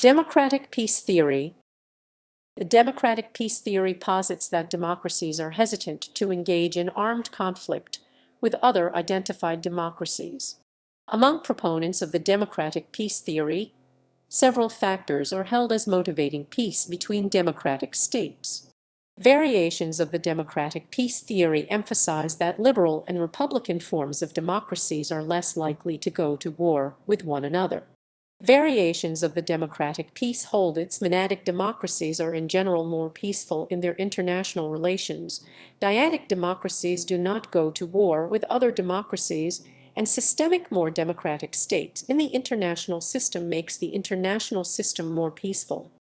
Democratic peace theory. The democratic peace theory posits that democracies are hesitant to engage in armed conflict with other identified democracies. Among proponents of the democratic peace theory, several factors are held as motivating peace between democratic states. Variations of the democratic peace theory emphasize that liberal and republican forms of democracies are less likely to go to war with one another. Variations of the democratic peace hold its monadic democracies are in general more peaceful in their international relations. Dyadic democracies do not go to war with other democracies, and systemic more democratic states in the international system makes the international system more peaceful.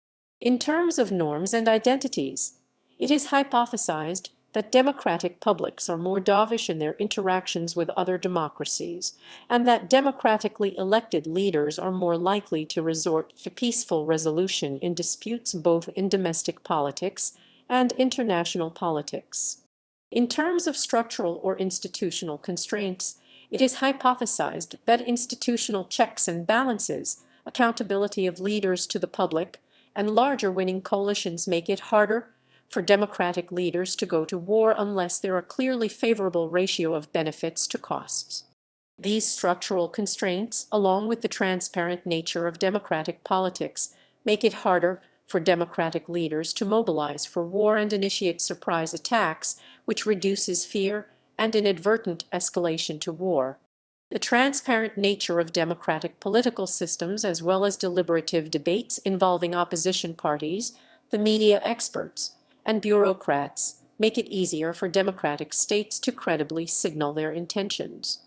In terms of norms and identities, it is hypothesized that democratic publics are more dovish in their interactions with other democracies, and that democratically elected leaders are more likely to resort to peaceful resolution in disputes both in domestic politics and international politics. In terms of structural or institutional constraints, it is hypothesized that institutional checks and balances, accountability of leaders to the public, and larger winning coalitions make it harder for democratic leaders to go to war unless there are clearly favorable ratio of benefits to costs. These structural constraints, along with the transparent nature of democratic politics, make it harder for democratic leaders to mobilize for war and initiate surprise attacks, which reduces fear and inadvertent escalation to war. The transparent nature of democratic political systems, as well as deliberative debates involving opposition parties, the media experts, and bureaucrats, make it easier for democratic states to credibly signal their intentions.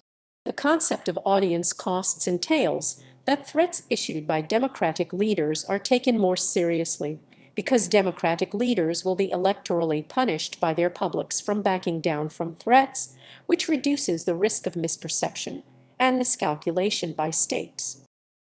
The concept of audience costs entails that threats issued by democratic leaders are taken more seriously, because democratic leaders will be electorally punished by their publics from backing down from threats, which reduces the risk of misperception and miscalculation by states.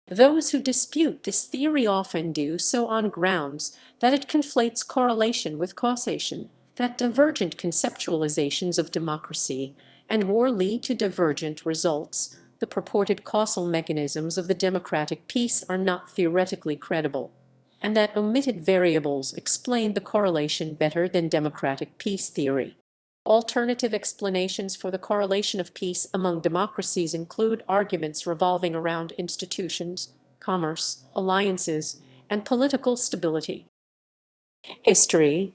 Those who dispute this theory often do so on grounds that it conflates correlation with causation, that divergent conceptualizations of democracy and war lead to divergent results. The purported causal mechanisms of the democratic peace are not theoretically credible, and that omitted variables explain the correlation better than democratic peace theory. Alternative explanations for the correlation of peace among democracies include arguments revolving around institutions, commerce, alliances, and political stability. History.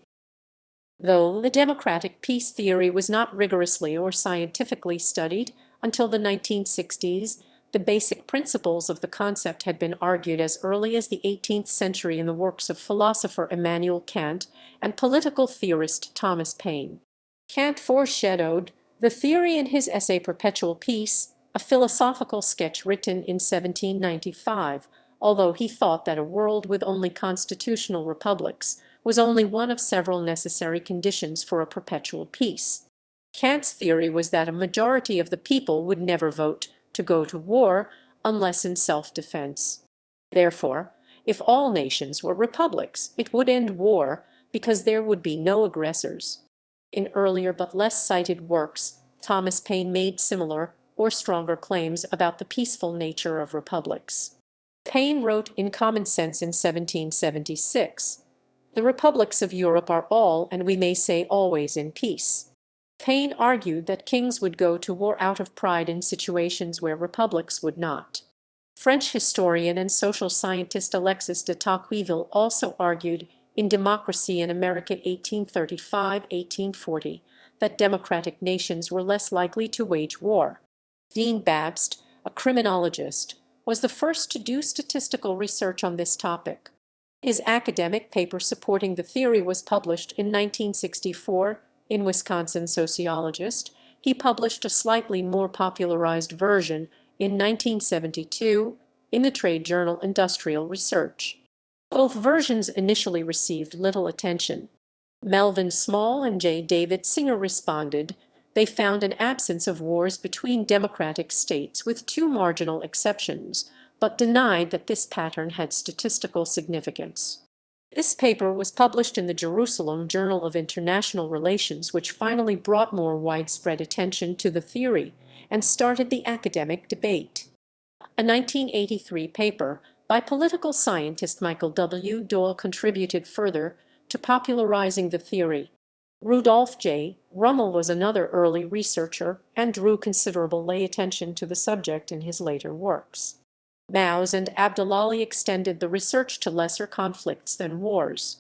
Though the democratic peace theory was not rigorously or scientifically studied until the 1960s, the basic principles of the concept had been argued as early as the 18th century in the works of philosopher Immanuel Kant and political theorist Thomas Paine. Kant foreshadowed the theory in his essay Perpetual Peace, a philosophical sketch written in 1795, although he thought that a world with only constitutional republics was only one of several necessary conditions for a perpetual peace. Kant's theory was that a majority of the people would never vote to go to war unless in self-defense. Therefore, if all nations were republics, it would end war because there would be no aggressors. In earlier but less cited works, Thomas Paine made similar or stronger claims about the peaceful nature of republics. Paine wrote in Common Sense in 1776, "The republics of Europe are all, and we may say always, in peace." Paine argued that kings would go to war out of pride in situations where republics would not. French historian and social scientist Alexis de Tocqueville also argued in Democracy in America 1835-1840 that democratic nations were less likely to wage war. Dean Babst, a criminologist, was the first to do statistical research on this topic. His academic paper supporting the theory was published in 1964 in Wisconsin Sociologist. He published a slightly more popularized version in 1972 in the trade journal Industrial Research. Both versions initially received little attention. Melvin Small and J. David Singer responded they found an absence of wars between democratic states with two marginal exceptions, but denied that this pattern had statistical significance. This paper was published in the Jerusalem Journal of International Relations, which finally brought more widespread attention to the theory and started the academic debate. A 1983 paper by political scientist Michael W. Doyle contributed further to popularizing the theory. Rudolf J. Rummel was another early researcher and drew considerable lay attention to the subject in his later works. Maus and Abdullahi extended the research to lesser conflicts than wars.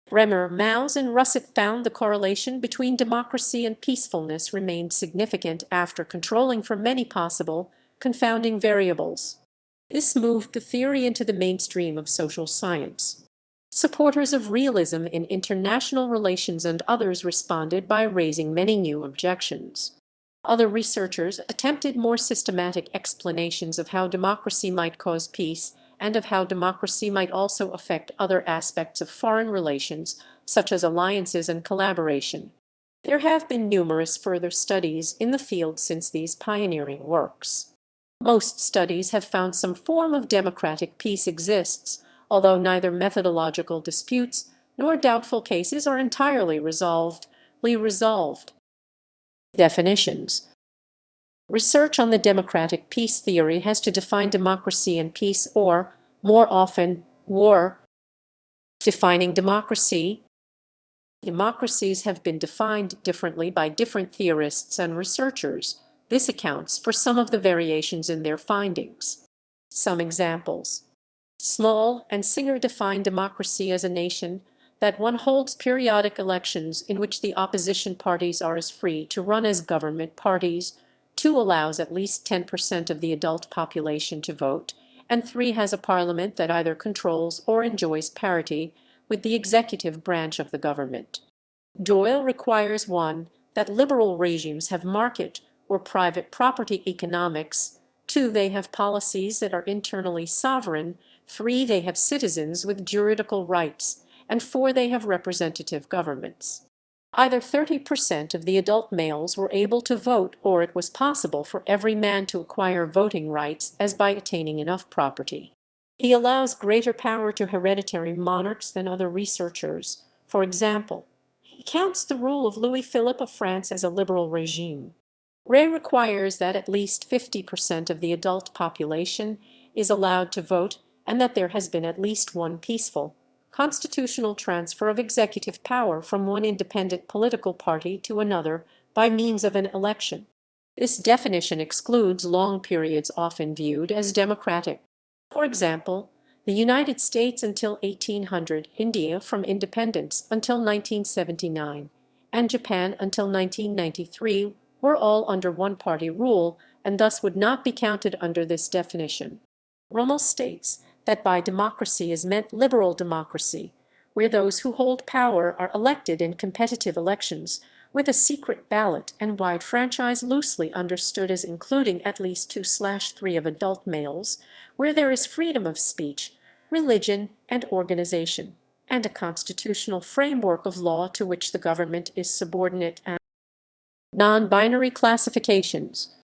Bremer, Maus, and Russet found the correlation between democracy and peacefulness remained significant after controlling for many possible confounding variables. This moved the theory into the mainstream of social science. Supporters of realism in international relations and others responded by raising many new objections. Other researchers attempted more systematic explanations of how democracy might cause peace and of how democracy might also affect other aspects of foreign relations, such as alliances and collaboration. There have been numerous further studies in the field since these pioneering works. Most studies have found some form of democratic peace exists, although neither methodological disputes nor doubtful cases are entirely resolved. Definitions. Research on the democratic peace theory has to define democracy and peace, or, more often, war. Defining democracy. Democracies have been defined differently by different theorists and researchers. This accounts for some of the variations in their findings. Some examples. Small and Singer define democracy as a nation that one holds periodic elections in which the opposition parties are as free to run as government parties, 2 allows at least 10% of the adult population to vote, and 3 has a parliament that either controls or enjoys parity with the executive branch of the government. Doyle requires 1, that liberal regimes have market or private property economics, 2, they have policies that are internally sovereign, 3, they have citizens with juridical rights, and 4, they have representative governments. Either 30% of the adult males were able to vote, or it was possible for every man to acquire voting rights as by attaining enough property. He allows greater power to hereditary monarchs than other researchers. For example, he counts the rule of Louis Philippe of France as a liberal regime. Ray requires that at least 50% of the adult population is allowed to vote and that there has been at least one peaceful, constitutional transfer of executive power from one independent political party to another by means of an election. This definition excludes long periods often viewed as democratic. For example, the United States until 1800, India from independence until 1979, and Japan until 1993 were all under one-party rule and thus would not be counted under this definition. Rummel states that by democracy is meant liberal democracy, where those who hold power are elected in competitive elections with a secret ballot and wide franchise, loosely understood as including at least 2/3 of adult males, where there is freedom of speech, religion, and organization, and a constitutional framework of law to which the government is subordinate. And non-binary classifications.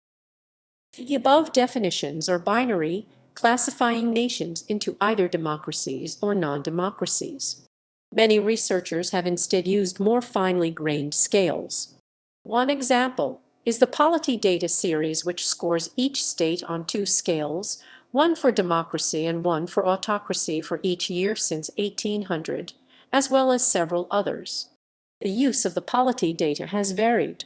The above definitions are binary, classifying nations into either democracies or non-democracies. Many researchers have instead used more finely grained scales. One example is the Polity Data series, which scores each state on 2 scales, one for democracy and one for autocracy for each year since 1800, as well as several others. The use of the Polity Data has varied.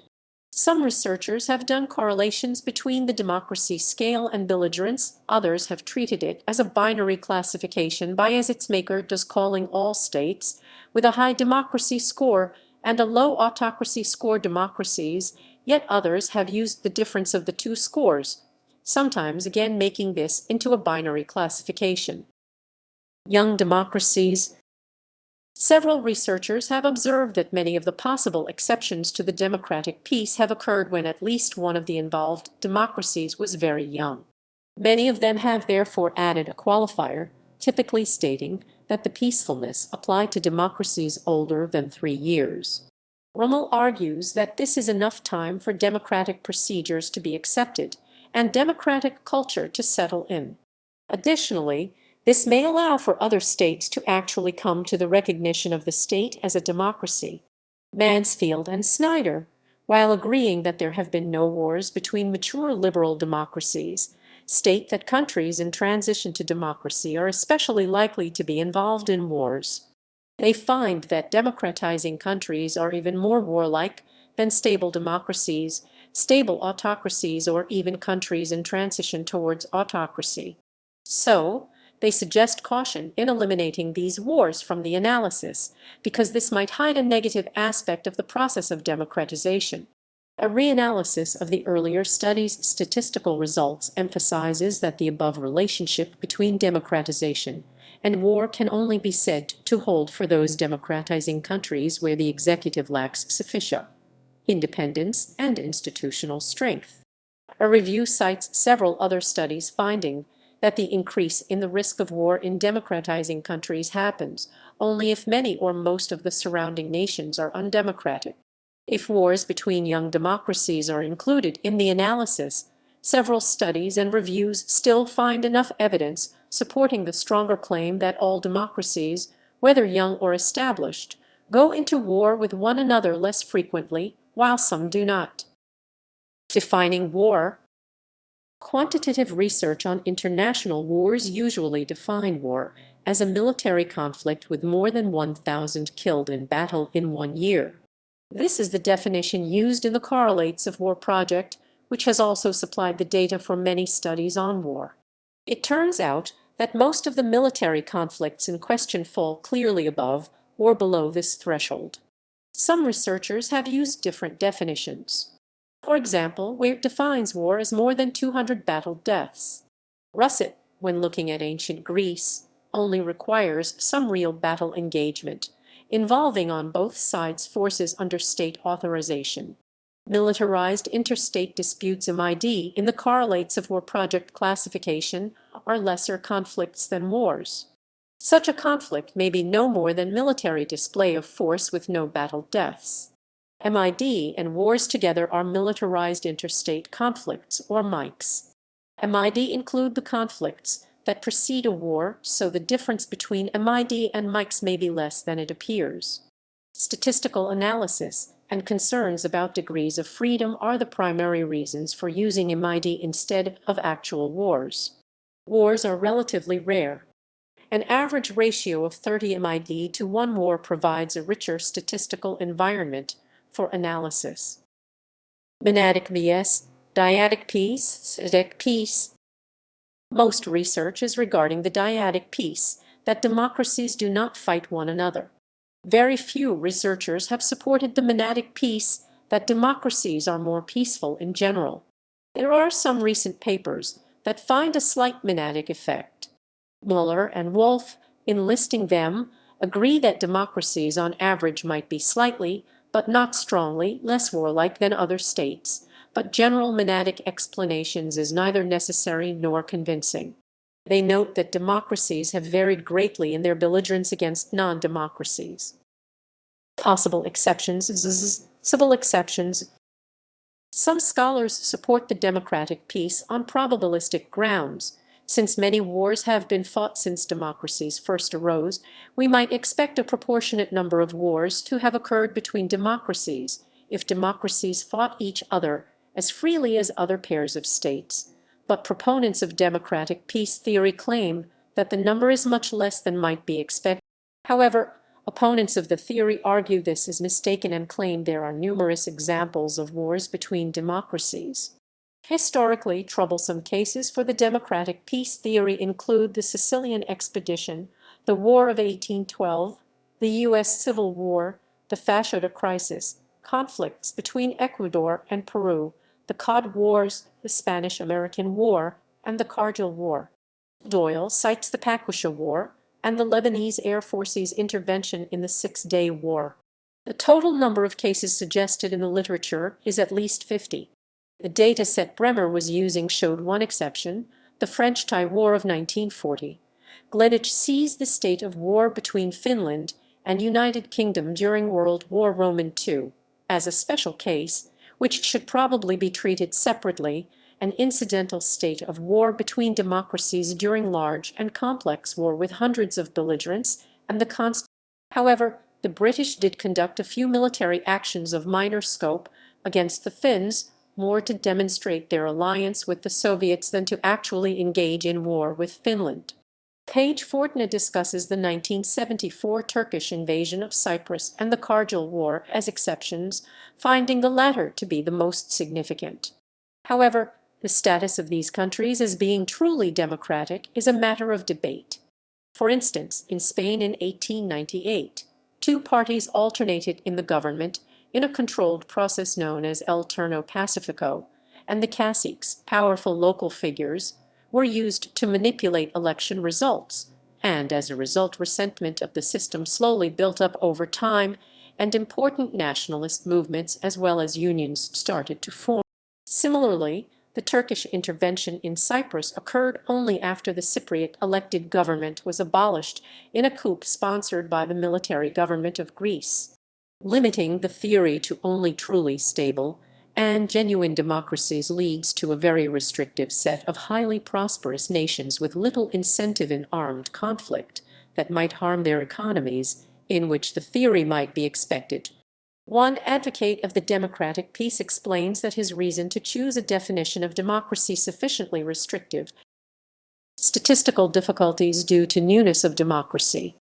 Some researchers have done correlations between the democracy scale and belligerence, others have treated it as a binary classification by as its maker does, calling all states with a high democracy score and a low autocracy score democracies, yet others have used the difference of the 2 scores, sometimes again making this into a binary classification. Young democracies. Several researchers have observed that many of the possible exceptions to the democratic peace have occurred when at least one of the involved democracies was very young. Many of them have therefore added a qualifier, typically stating that the peacefulness applied to democracies older than 3 years. Rummel argues that this is enough time for democratic procedures to be accepted and democratic culture to settle in. Additionally, this may allow for other states to actually come to the recognition of the state as a democracy. Mansfield and Snyder, while agreeing that there have been no wars between mature liberal democracies, state that countries in transition to democracy are especially likely to be involved in wars. They find that democratizing countries are even more warlike than stable democracies, stable autocracies, or even countries in transition towards autocracy. So, they suggest caution in eliminating these wars from the analysis, because this might hide a negative aspect of the process of democratization. A reanalysis of the earlier study's statistical results emphasizes that the above relationship between democratization and war can only be said to hold for those democratizing countries where the executive lacks sufficient independence and institutional strength. A review cites several other studies finding that the increase in the risk of war in democratizing countries happens only if many or most of the surrounding nations are undemocratic. If wars between young democracies are included in the analysis, several studies and reviews still find enough evidence supporting the stronger claim that all democracies, whether young or established, go into war with one another less frequently, while some do not. Defining war. Quantitative research on international wars usually define war as a military conflict with more than 1,000 killed in battle in 1 year. This is the definition used in the Correlates of War project, which has also supplied the data for many studies on war. It turns out that most of the military conflicts in question fall clearly above or below this threshold. Some researchers have used different definitions. For example, where it defines war as more than 200 battle deaths. Russet, when looking at ancient Greece, only requires some real battle engagement, involving on both sides forces under state authorization. Militarized interstate disputes MID in the Correlates of War project classification are lesser conflicts than wars. Such a conflict may be no more than military display of force with no battle deaths. MID and wars together are militarized interstate conflicts, or MICs. MID include the conflicts that precede a war, so the difference between MID and MICs may be less than it appears. Statistical analysis and concerns about degrees of freedom are the primary reasons for using MID instead of actual wars. Wars are relatively rare. An average ratio of 30 MID to 1 war provides a richer statistical environment for analysis. Monadic vs. dyadic peace, Dyadic peace. Most research is regarding the dyadic peace, that democracies do not fight one another. Very few researchers have supported the monadic peace, that democracies are more peaceful in general. There are some recent papers that find a slight monadic effect. Muller and Wolff, in listing them, agree that democracies on average might be slightly, but not strongly, less warlike than other states, but general monadic explanations is neither necessary nor convincing. They note that democracies have varied greatly in their belligerence against non-democracies. Possible exceptions, civil exceptions. Some scholars support the democratic peace on probabilistic grounds. Since many wars have been fought since democracies first arose, we might expect a proportionate number of wars to have occurred between democracies if democracies fought each other as freely as other pairs of states. But proponents of democratic peace theory claim that the number is much less than might be expected. However, opponents of the theory argue this is mistaken and claim there are numerous examples of wars between democracies. Historically troublesome cases for the democratic peace theory include the Sicilian Expedition, the War of 1812, the U.S. Civil War, the Fascista crisis, conflicts between Ecuador and Peru, the Cod Wars, the Spanish-American War, and the Kargil War. Doyle cites the Pakistan War and the Lebanese Air Force's intervention in the Six-Day War. The total number of cases suggested in the literature is at least 50. The data set Bremer was using showed one exception, the French-Thai War of 1940. Gleditsch sees the state of war between Finland and United Kingdom during World War II as a special case, which should probably be treated separately, an incidental state of war between democracies during large and complex war with hundreds of belligerents, and the constant. However, the British did conduct a few military actions of minor scope against the Finns, more to demonstrate their alliance with the Soviets than to actually engage in war with Finland. Page Fortna discusses the 1974 Turkish invasion of Cyprus and the Kargil War as exceptions, finding the latter to be the most significant. However, the status of these countries as being truly democratic is a matter of debate. For instance, in Spain in 1898, two parties alternated in the government in a controlled process known as El Turno Pacifico, and the caciques, powerful local figures, were used to manipulate election results, and as a result resentment of the system slowly built up over time, and important nationalist movements as well as unions started to form. Similarly, the Turkish intervention in Cyprus occurred only after the Cypriot elected government was abolished in a coup sponsored by the military government of Greece. Limiting the theory to only truly stable and genuine democracies leads to a very restrictive set of highly prosperous nations with little incentive in armed conflict that might harm their economies, in which the theory might be expected. One advocate of the democratic peace explains that his reason to choose a definition of democracy sufficiently restrictive. Statistical difficulties due to newness of democracy.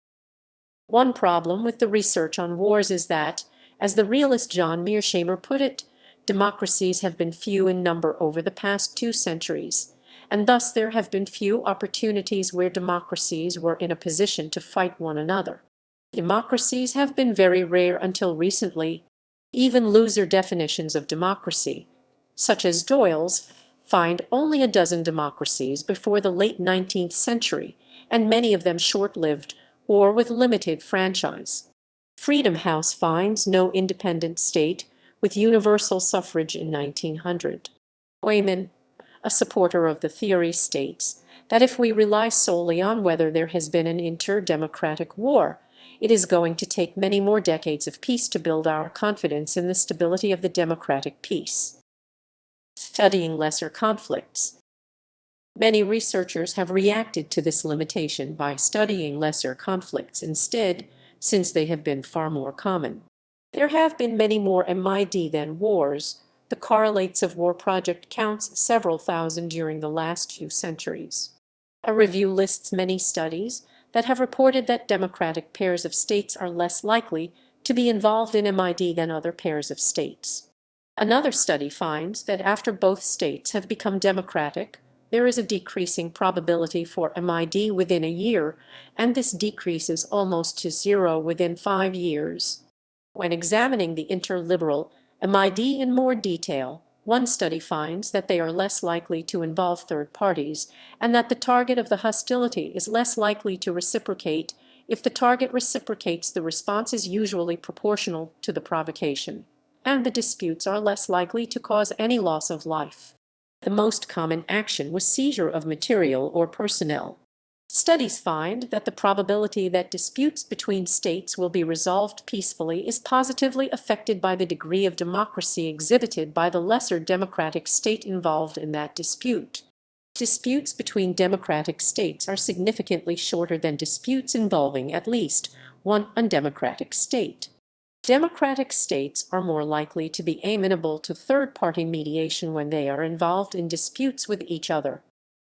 One problem with the research on wars is that, as the realist John Mearsheimer put it, democracies have been few in number over the past 2 centuries, and thus there have been few opportunities where democracies were in a position to fight one another. Democracies have been very rare until recently. Even looser definitions of democracy, such as Doyle's, find only a dozen democracies before the late 19th century, and many of them short-lived or with limited franchise. Freedom House finds no independent state with universal suffrage in 1900. Wayman, a supporter of the theory, states that if we rely solely on whether there has been an inter-democratic war, it is going to take many more decades of peace to build our confidence in the stability of the democratic peace. Studying lesser conflicts. Many researchers have reacted to this limitation by studying lesser conflicts instead, since they have been far more common. There have been many more MID than wars. The Correlates of War project counts several thousand during the last few centuries. A review lists many studies that have reported that democratic pairs of states are less likely to be involved in MID than other pairs of states. Another study finds that after both states have become democratic, there is a decreasing probability for MID within a year, and this decreases almost to zero within 5 years. When examining the interliberal MID in more detail, one study finds that they are less likely to involve third parties, and that the target of the hostility is less likely to reciprocate. If the target reciprocates, the response is usually proportional to the provocation, and the disputes are less likely to cause any loss of life. The most common action was seizure of material or personnel. Studies find that the probability that disputes between states will be resolved peacefully is positively affected by the degree of democracy exhibited by the lesser democratic state involved in that dispute. Disputes between democratic states are significantly shorter than disputes involving at least one undemocratic state. Democratic states are more likely to be amenable to third-party mediation when they are involved in disputes with each other.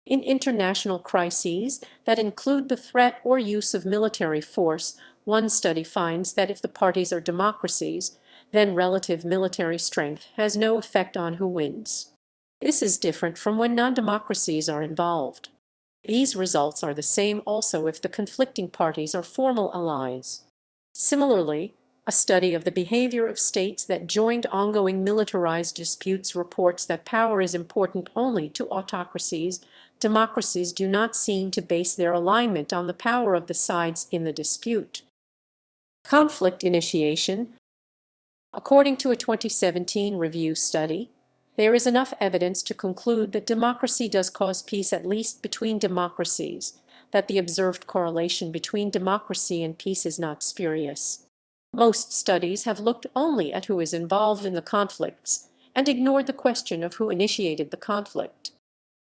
In international crises that include the threat or use of military force, one study finds that if the parties are democracies, then relative military strength has no effect on who wins. This is different from when non-democracies are involved. These results are the same also if the conflicting parties are formal allies. Similarly, a study of the behavior of states that joined ongoing militarized disputes reports that power is important only to autocracies. Democracies do not seem to base their alignment on the power of the sides in the dispute. Conflict initiation. According to a 2017 review study, there is enough evidence to conclude that democracy does cause peace at least between democracies, that the observed correlation between democracy and peace is not spurious. Most studies have looked only at who is involved in the conflicts and ignored the question of who initiated the conflict.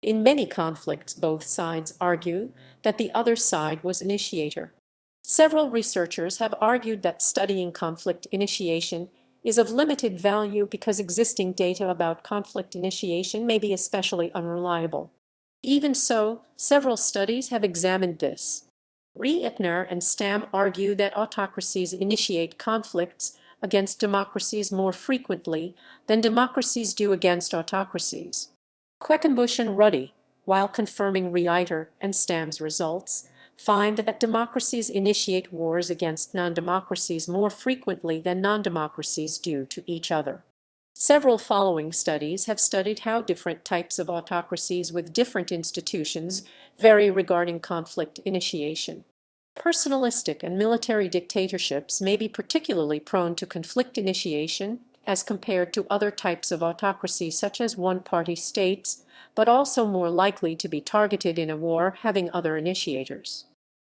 In many conflicts, both sides argue that the other side was initiator. Several researchers have argued that studying conflict initiation is of limited value because existing data about conflict initiation may be especially unreliable. Even so, several studies have examined this. Reitner and Stam argue that autocracies initiate conflicts against democracies more frequently than democracies do against autocracies. Queckenbush and Ruddy, while confirming Reiter and Stam's results, find that democracies initiate wars against non-democracies more frequently than non-democracies do to each other. Several following studies have studied how different types of autocracies with different institutions vary regarding conflict initiation. Personalistic and military dictatorships may be particularly prone to conflict initiation as compared to other types of autocracy such as one-party states, but also more likely to be targeted in a war having other initiators.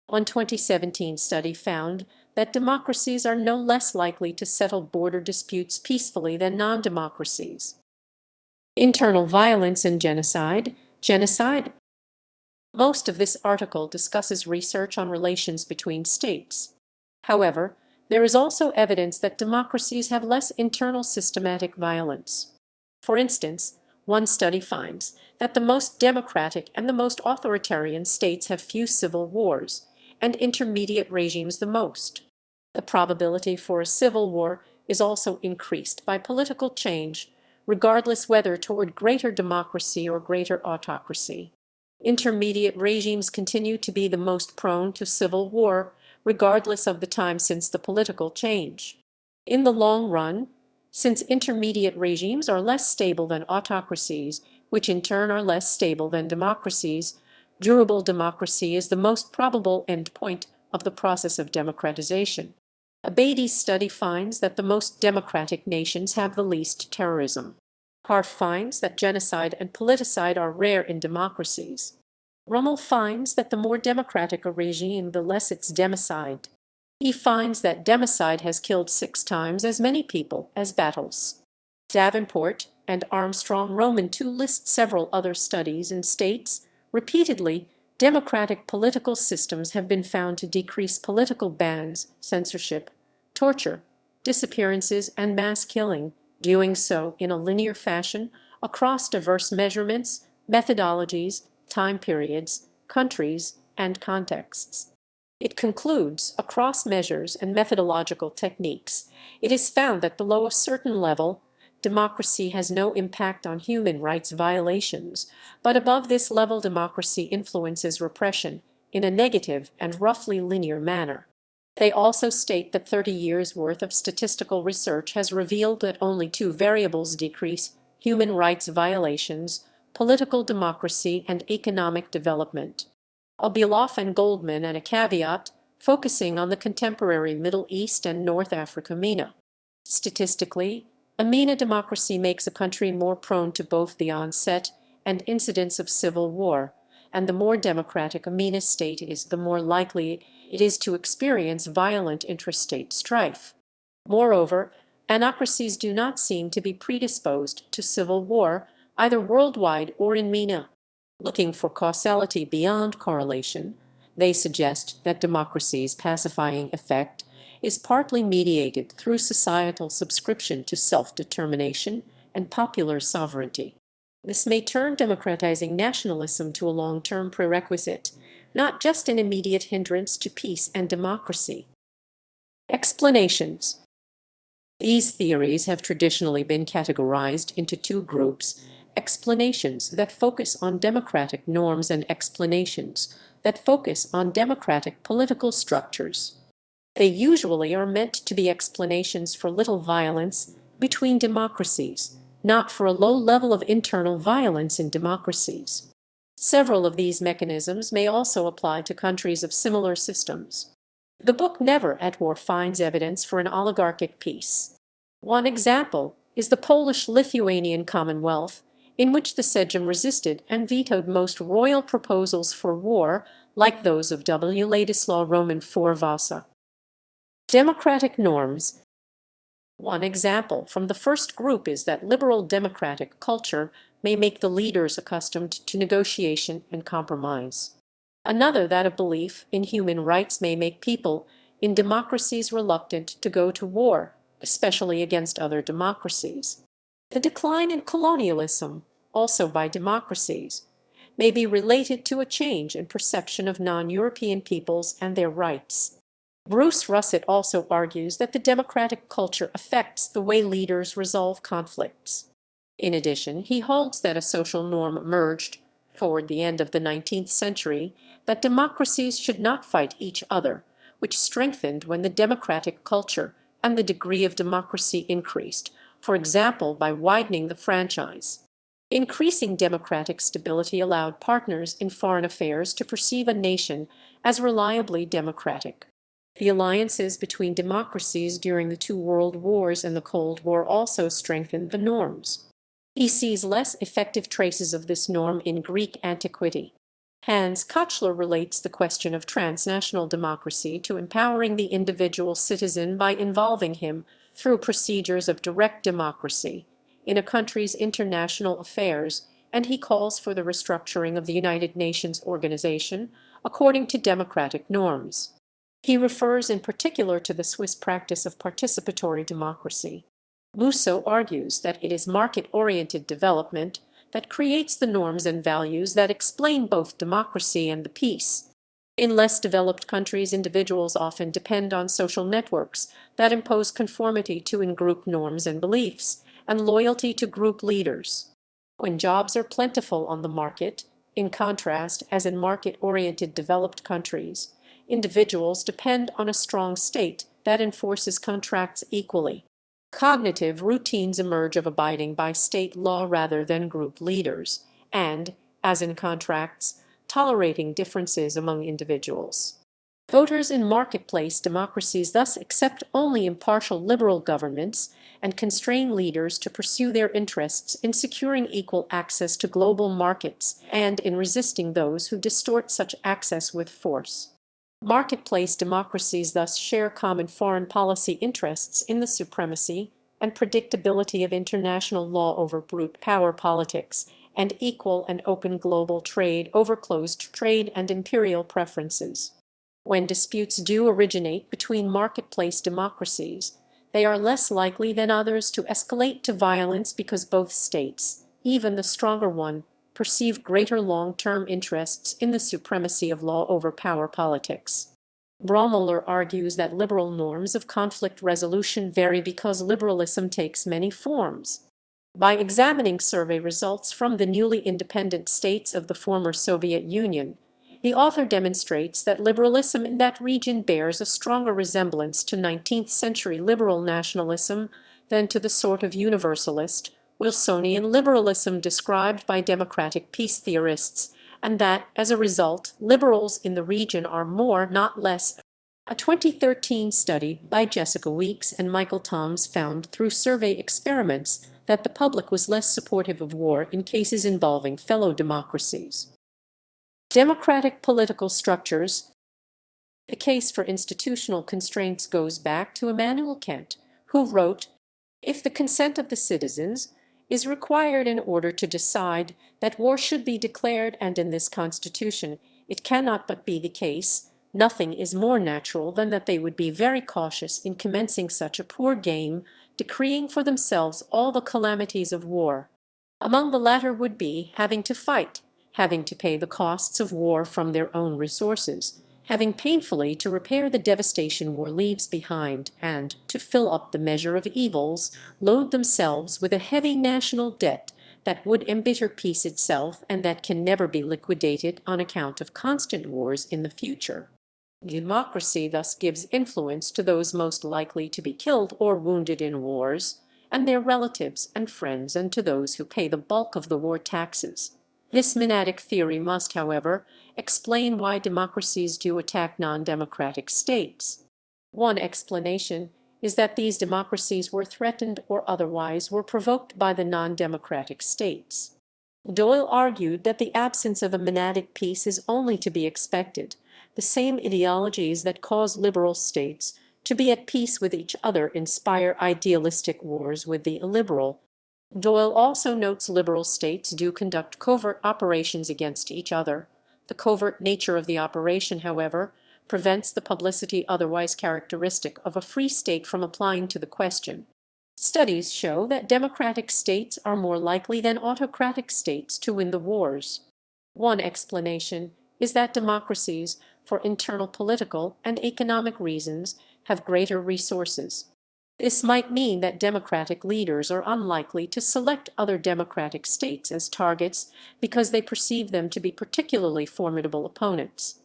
One 2017 study found that democracies are no less likely to settle border disputes peacefully than non-democracies. Internal violence and genocide. Genocide. Most of this article discusses research on relations between states. However, there is also evidence that democracies have less internal systematic violence. For instance, one study finds that the most democratic and the most authoritarian states have few civil wars, and intermediate regimes the most. The probability for a civil war is also increased by political change, regardless whether toward greater democracy or greater autocracy. Intermediate regimes continue to be the most prone to civil war, regardless of the time since the political change. In the long run, since intermediate regimes are less stable than autocracies, which in turn are less stable than democracies, durable democracy is the most probable endpoint of the process of democratization. A Beatty's study finds that the most democratic nations have the least terrorism. Hart finds that genocide and politicide are rare in democracies. Rummel finds that the more democratic a regime, the less its democide. He finds that democide has killed 6 times as many people as battles. Davenport and Armstrong Roman too list several other studies and states repeatedly democratic political systems have been found to decrease political bans, censorship, torture, disappearances, and mass killing, doing so in a linear fashion across diverse measurements, methodologies, time periods, countries, and contexts. It concludes, across measures and methodological techniques, it is found that below a certain level, democracy has no impact on human rights violations, but above this level democracy influences repression in a negative and roughly linear manner. They also state that 30 years' worth of statistical research has revealed that only 2 variables decrease human rights violations: political democracy and economic development. Obuloff and Goldman and a caveat, focusing on the contemporary Middle East and North Africa MENA. Statistically, a MENA democracy makes a country more prone to both the onset and incidence of civil war, and the more democratic a MENA state is, the more likely it is to experience violent intrastate strife. Moreover, anocracies do not seem to be predisposed to civil war, either worldwide or in MENA. Looking for causality beyond correlation, they suggest that democracy's pacifying effect is partly mediated through societal subscription to self-determination and popular sovereignty. This may turn democratizing nationalism to a long-term prerequisite, not just an immediate hindrance to peace and democracy. Explanations. These theories have traditionally been categorized into 2 groups: explanations that focus on democratic norms and explanations that focus on democratic political structures. They usually are meant to be explanations for little violence between democracies, not for a low level of internal violence in democracies. Several of these mechanisms may also apply to countries of similar systems. The book Never at War finds evidence for an oligarchic peace. One example is the Polish-Lithuanian Commonwealth, in which the Sejm resisted and vetoed most royal proposals for war, like those of W. Ladislaw Roman IV Vasa. Democratic norms. One example from the first group is that liberal democratic culture may make the leaders accustomed to negotiation and compromise. Another, that of belief in human rights, may make people in democracies reluctant to go to war, especially against other democracies. The decline in colonialism, also by democracies, may be related to a change in perception of non-European peoples and their rights. Bruce Russett also argues that the democratic culture affects the way leaders resolve conflicts. In addition, he holds that a social norm emerged toward the end of the 19th century that democracies should not fight each other, which strengthened when the democratic culture and the degree of democracy increased, for example, by widening the franchise. Increasing democratic stability allowed partners in foreign affairs to perceive a nation as reliably democratic. The alliances between democracies during the two world wars and the Cold War also strengthened the norms. He sees less effective traces of this norm in Greek antiquity. Hans Kochler relates the question of transnational democracy to empowering the individual citizen by involving him, through procedures of direct democracy, in a country's international affairs, and he calls for the restructuring of the United Nations organization according to democratic norms. He refers in particular to the Swiss practice of participatory democracy. Musso argues that it is market-oriented development that creates the norms and values that explain both democracy and the peace. In less developed countries, individuals often depend on social networks that impose conformity to in-group norms and beliefs, and loyalty to group leaders. When jobs are plentiful on the market, in contrast, as in market-oriented developed countries, individuals depend on a strong state that enforces contracts equally. Cognitive routines emerge of abiding by state law rather than group leaders, and, as in contracts, tolerating differences among individuals. Voters in marketplace democracies thus accept only impartial liberal governments and constrain leaders to pursue their interests in securing equal access to global markets and in resisting those who distort such access with force. Marketplace democracies thus share common foreign policy interests in the supremacy and predictability of international law over brute power politics, and equal and open global trade over closed trade and imperial preferences. When disputes do originate between marketplace democracies, they are less likely than others to escalate to violence because both states, even the stronger one, perceive greater long-term interests in the supremacy of law over power politics. Braumoller argues that liberal norms of conflict resolution vary because liberalism takes many forms. By examining survey results from the newly independent states of the former Soviet Union, the author demonstrates that liberalism in that region bears a stronger resemblance to 19th-century liberal nationalism than to the sort of universalist, Wilsonian liberalism described by democratic peace theorists, and that, as a result, liberals in the region are more, not less. A 2013 study by Jessica Weeks and Michael Toms found through survey experiments that the public was less supportive of war in cases involving fellow democracies. Democratic political structures. The case for institutional constraints goes back to Immanuel Kant, who wrote, "If the consent of the citizens is required in order to decide that war should be declared, and in this Constitution it cannot but be the case, nothing is more natural than that they would be very cautious in commencing such a poor game, decreeing for themselves all the calamities of war. Among the latter would be having to fight, having to pay the costs of war from their own resources, having painfully to repair the devastation war leaves behind, and, to fill up the measure of evils, load themselves with a heavy national debt that would embitter peace itself and that can never be liquidated on account of constant wars in the future. Democracy thus gives influence to those most likely to be killed or wounded in wars, and their relatives and friends, and to those who pay the bulk of the war taxes. This monadic theory must, however, explain why democracies do attack non-democratic states. One explanation is that these democracies were threatened or otherwise were provoked by the non-democratic states. Doyle argued that the absence of a monadic peace is only to be expected. The same ideologies that cause liberal states to be at peace with each other inspire idealistic wars with the illiberal. Doyle also notes liberal states do conduct covert operations against each other. The covert nature of the operation, however, prevents the publicity otherwise characteristic of a free state from applying to the question. Studies show that democratic states are more likely than autocratic states to win the wars. One explanation is that democracies, for internal political and economic reasons, have greater resources. This might mean that democratic leaders are unlikely to select other democratic states as targets because they perceive them to be particularly formidable opponents.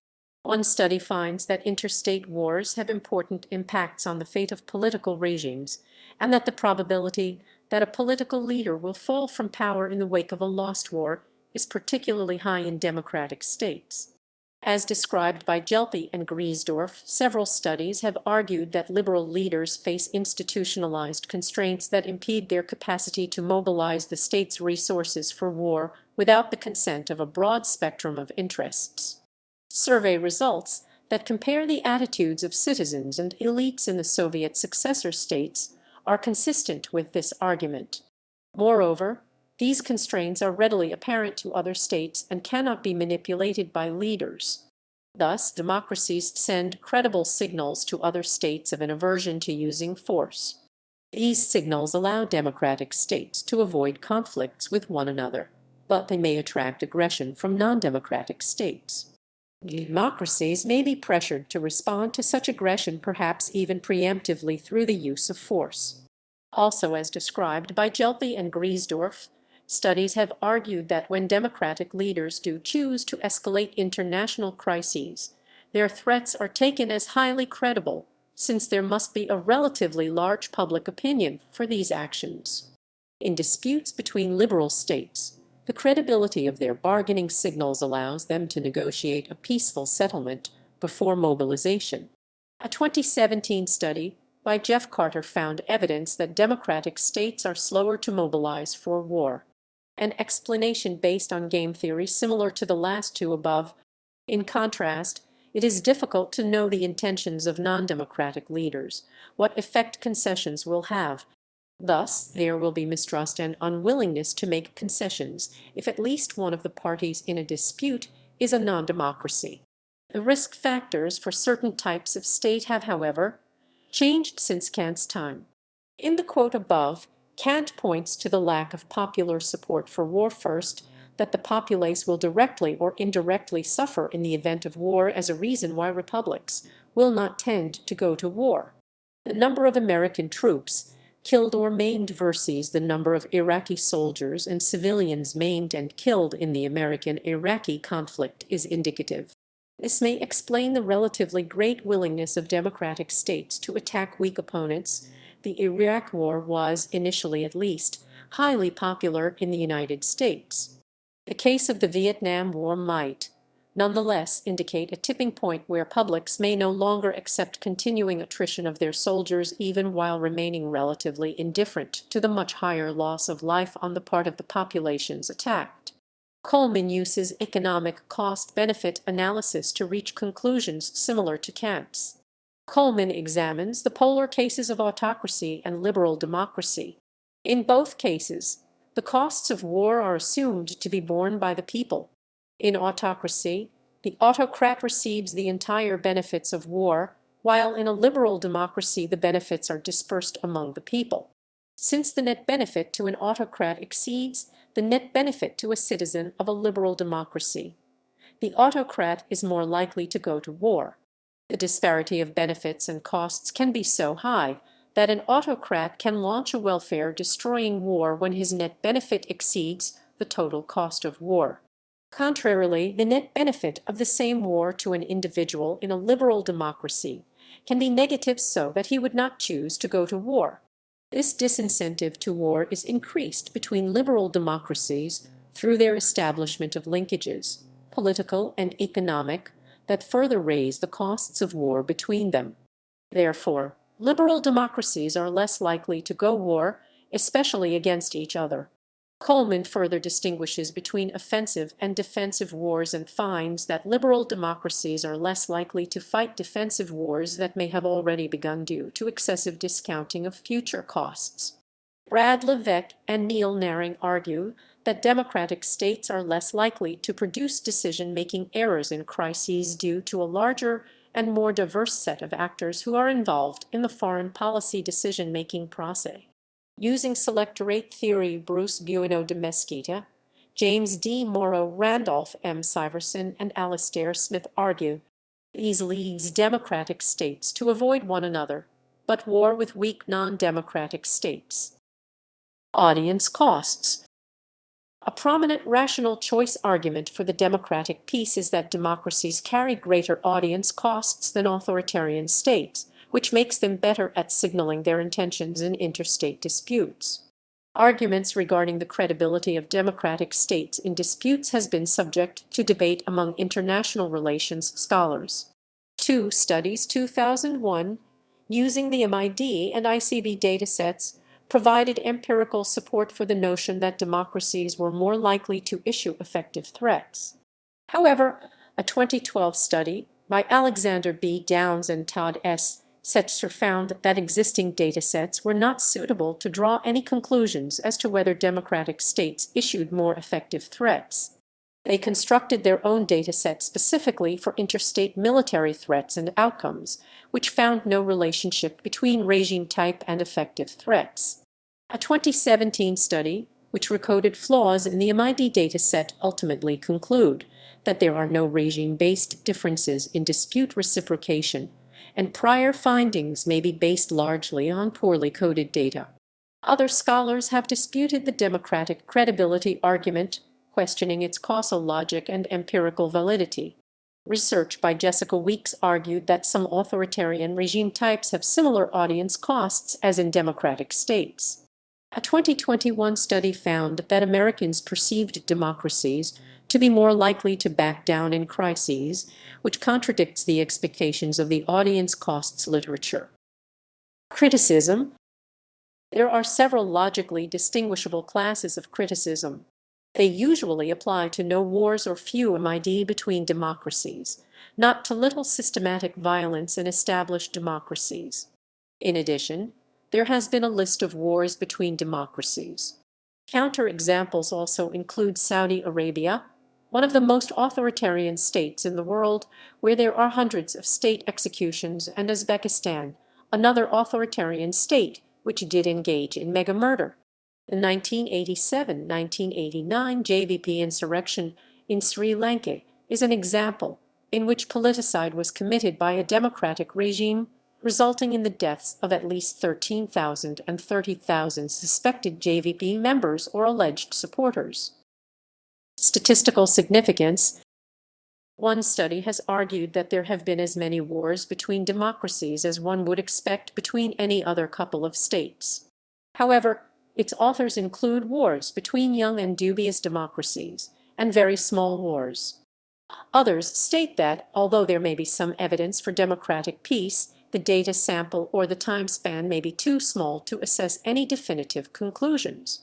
One study finds that interstate wars have important impacts on the fate of political regimes, and that the probability that a political leader will fall from power in the wake of a lost war is particularly high in democratic states. As described by Jelpe and Griesdorf, several studies have argued that liberal leaders face institutionalized constraints that impede their capacity to mobilize the state's resources for war without the consent of a broad spectrum of interests. Survey results that compare the attitudes of citizens and elites in the Soviet successor states are consistent with this argument. Moreover, these constraints are readily apparent to other states and cannot be manipulated by leaders. Thus, democracies send credible signals to other states of an aversion to using force. These signals allow democratic states to avoid conflicts with one another, but they may attract aggression from non-democratic states. Democracies may be pressured to respond to such aggression, perhaps even preemptively through the use of force. Also, as described by Jelpe and Griesdorf, studies have argued that when democratic leaders do choose to escalate international crises, their threats are taken as highly credible, since there must be a relatively large public opinion for these actions. In disputes between liberal states, the credibility of their bargaining signals allows them to negotiate a peaceful settlement before mobilization. A 2017 study by Jeff Carter found evidence that democratic states are slower to mobilize for war. An explanation based on game theory similar to the last two above. In contrast, it is difficult to know the intentions of non-democratic leaders, what effect concessions will have. Thus, there will be mistrust and unwillingness to make concessions if at least one of the parties in a dispute is a non-democracy. The risk factors for certain types of state have, however, changed since Kant's time. In the quote above, Kant points to the lack of popular support for war first, that the populace will directly or indirectly suffer in the event of war as a reason why republics will not tend to go to war. The number of American troops killed or maimed versus the number of Iraqi soldiers and civilians maimed and killed in the American-Iraqi conflict is indicative. This may explain the relatively great willingness of democratic states to attack weak opponents. The Iraq War was, initially at least, highly popular in the United States. The case of the Vietnam War might, nonetheless, indicate a tipping point where publics may no longer accept continuing attrition of their soldiers even while remaining relatively indifferent to the much higher loss of life on the part of the populations attacked. Coleman uses economic cost-benefit analysis to reach conclusions similar to Kant's. Coleman examines the polar cases of autocracy and liberal democracy. In both cases, the costs of war are assumed to be borne by the people. In autocracy, the autocrat receives the entire benefits of war, while in a liberal democracy the benefits are dispersed among the people. Since the net benefit to an autocrat exceeds the net benefit to a citizen of a liberal democracy, the autocrat is more likely to go to war. The disparity of benefits and costs can be so high that an autocrat can launch a welfare-destroying war when his net benefit exceeds the total cost of war. Contrarily, the net benefit of the same war to an individual in a liberal democracy can be negative so that he would not choose to go to war. This disincentive to war is increased between liberal democracies through their establishment of linkages, political and economic, that further raise the costs of war between them. Therefore, liberal democracies are less likely to go war, especially against each other. Coleman further distinguishes between offensive and defensive wars and finds that liberal democracies are less likely to fight defensive wars that may have already begun due to excessive discounting of future costs. Brad Levesque and Neil Naring argue that democratic states are less likely to produce decision-making errors in crises due to a larger and more diverse set of actors who are involved in the foreign policy decision-making process. Using selectorate theory, Bruce Bueno de Mesquita, James D. Morrow, Randolph M. Syverson, and Alastair Smith argue these leads democratic states to avoid one another, but war with weak non-democratic states. Audience costs. A prominent rational choice argument for the democratic peace is that democracies carry greater audience costs than authoritarian states, which makes them better at signaling their intentions in interstate disputes. Arguments regarding the credibility of democratic states in disputes has been subject to debate among international relations scholars. Two studies, 2001, using the MID and ICB datasets, provided empirical support for the notion that democracies were more likely to issue effective threats. However, a 2012 study by Alexander B. Downs and Todd S. Setzer found that existing datasets were not suitable to draw any conclusions as to whether democratic states issued more effective threats. They constructed their own dataset specifically for interstate military threats and outcomes, which found no relationship between regime type and effective threats. A 2017 study, which recorded flaws in the MID dataset, ultimately concluded that there are no regime-based differences in dispute reciprocation, and prior findings may be based largely on poorly coded data. Other scholars have disputed the democratic credibility argument, questioning its causal logic and empirical validity. Research by Jessica Weeks argued that some authoritarian regime types have similar audience costs as in democratic states. A 2021 study found that Americans perceived democracies to be more likely to back down in crises, which contradicts the expectations of the audience costs literature. Criticism. There are several logically distinguishable classes of criticism. They usually apply to no wars or few MID between democracies, not to little systematic violence in established democracies. In addition, there has been a list of wars between democracies. Counterexamples also include Saudi Arabia, one of the most authoritarian states in the world, where there are hundreds of state executions, and Uzbekistan, another authoritarian state which did engage in mega-murder. The 1987-1989 JVP insurrection in Sri Lanka is an example in which politicide was committed by a democratic regime, resulting in the deaths of at least 13,000 and 30,000 suspected JVP members or alleged supporters. Statistical significance. One study has argued that there have been as many wars between democracies as one would expect between any other couple of states. However, its authors include wars between young and dubious democracies, and very small wars. Others state that, although there may be some evidence for democratic peace, the data sample or the time span may be too small to assess any definitive conclusions.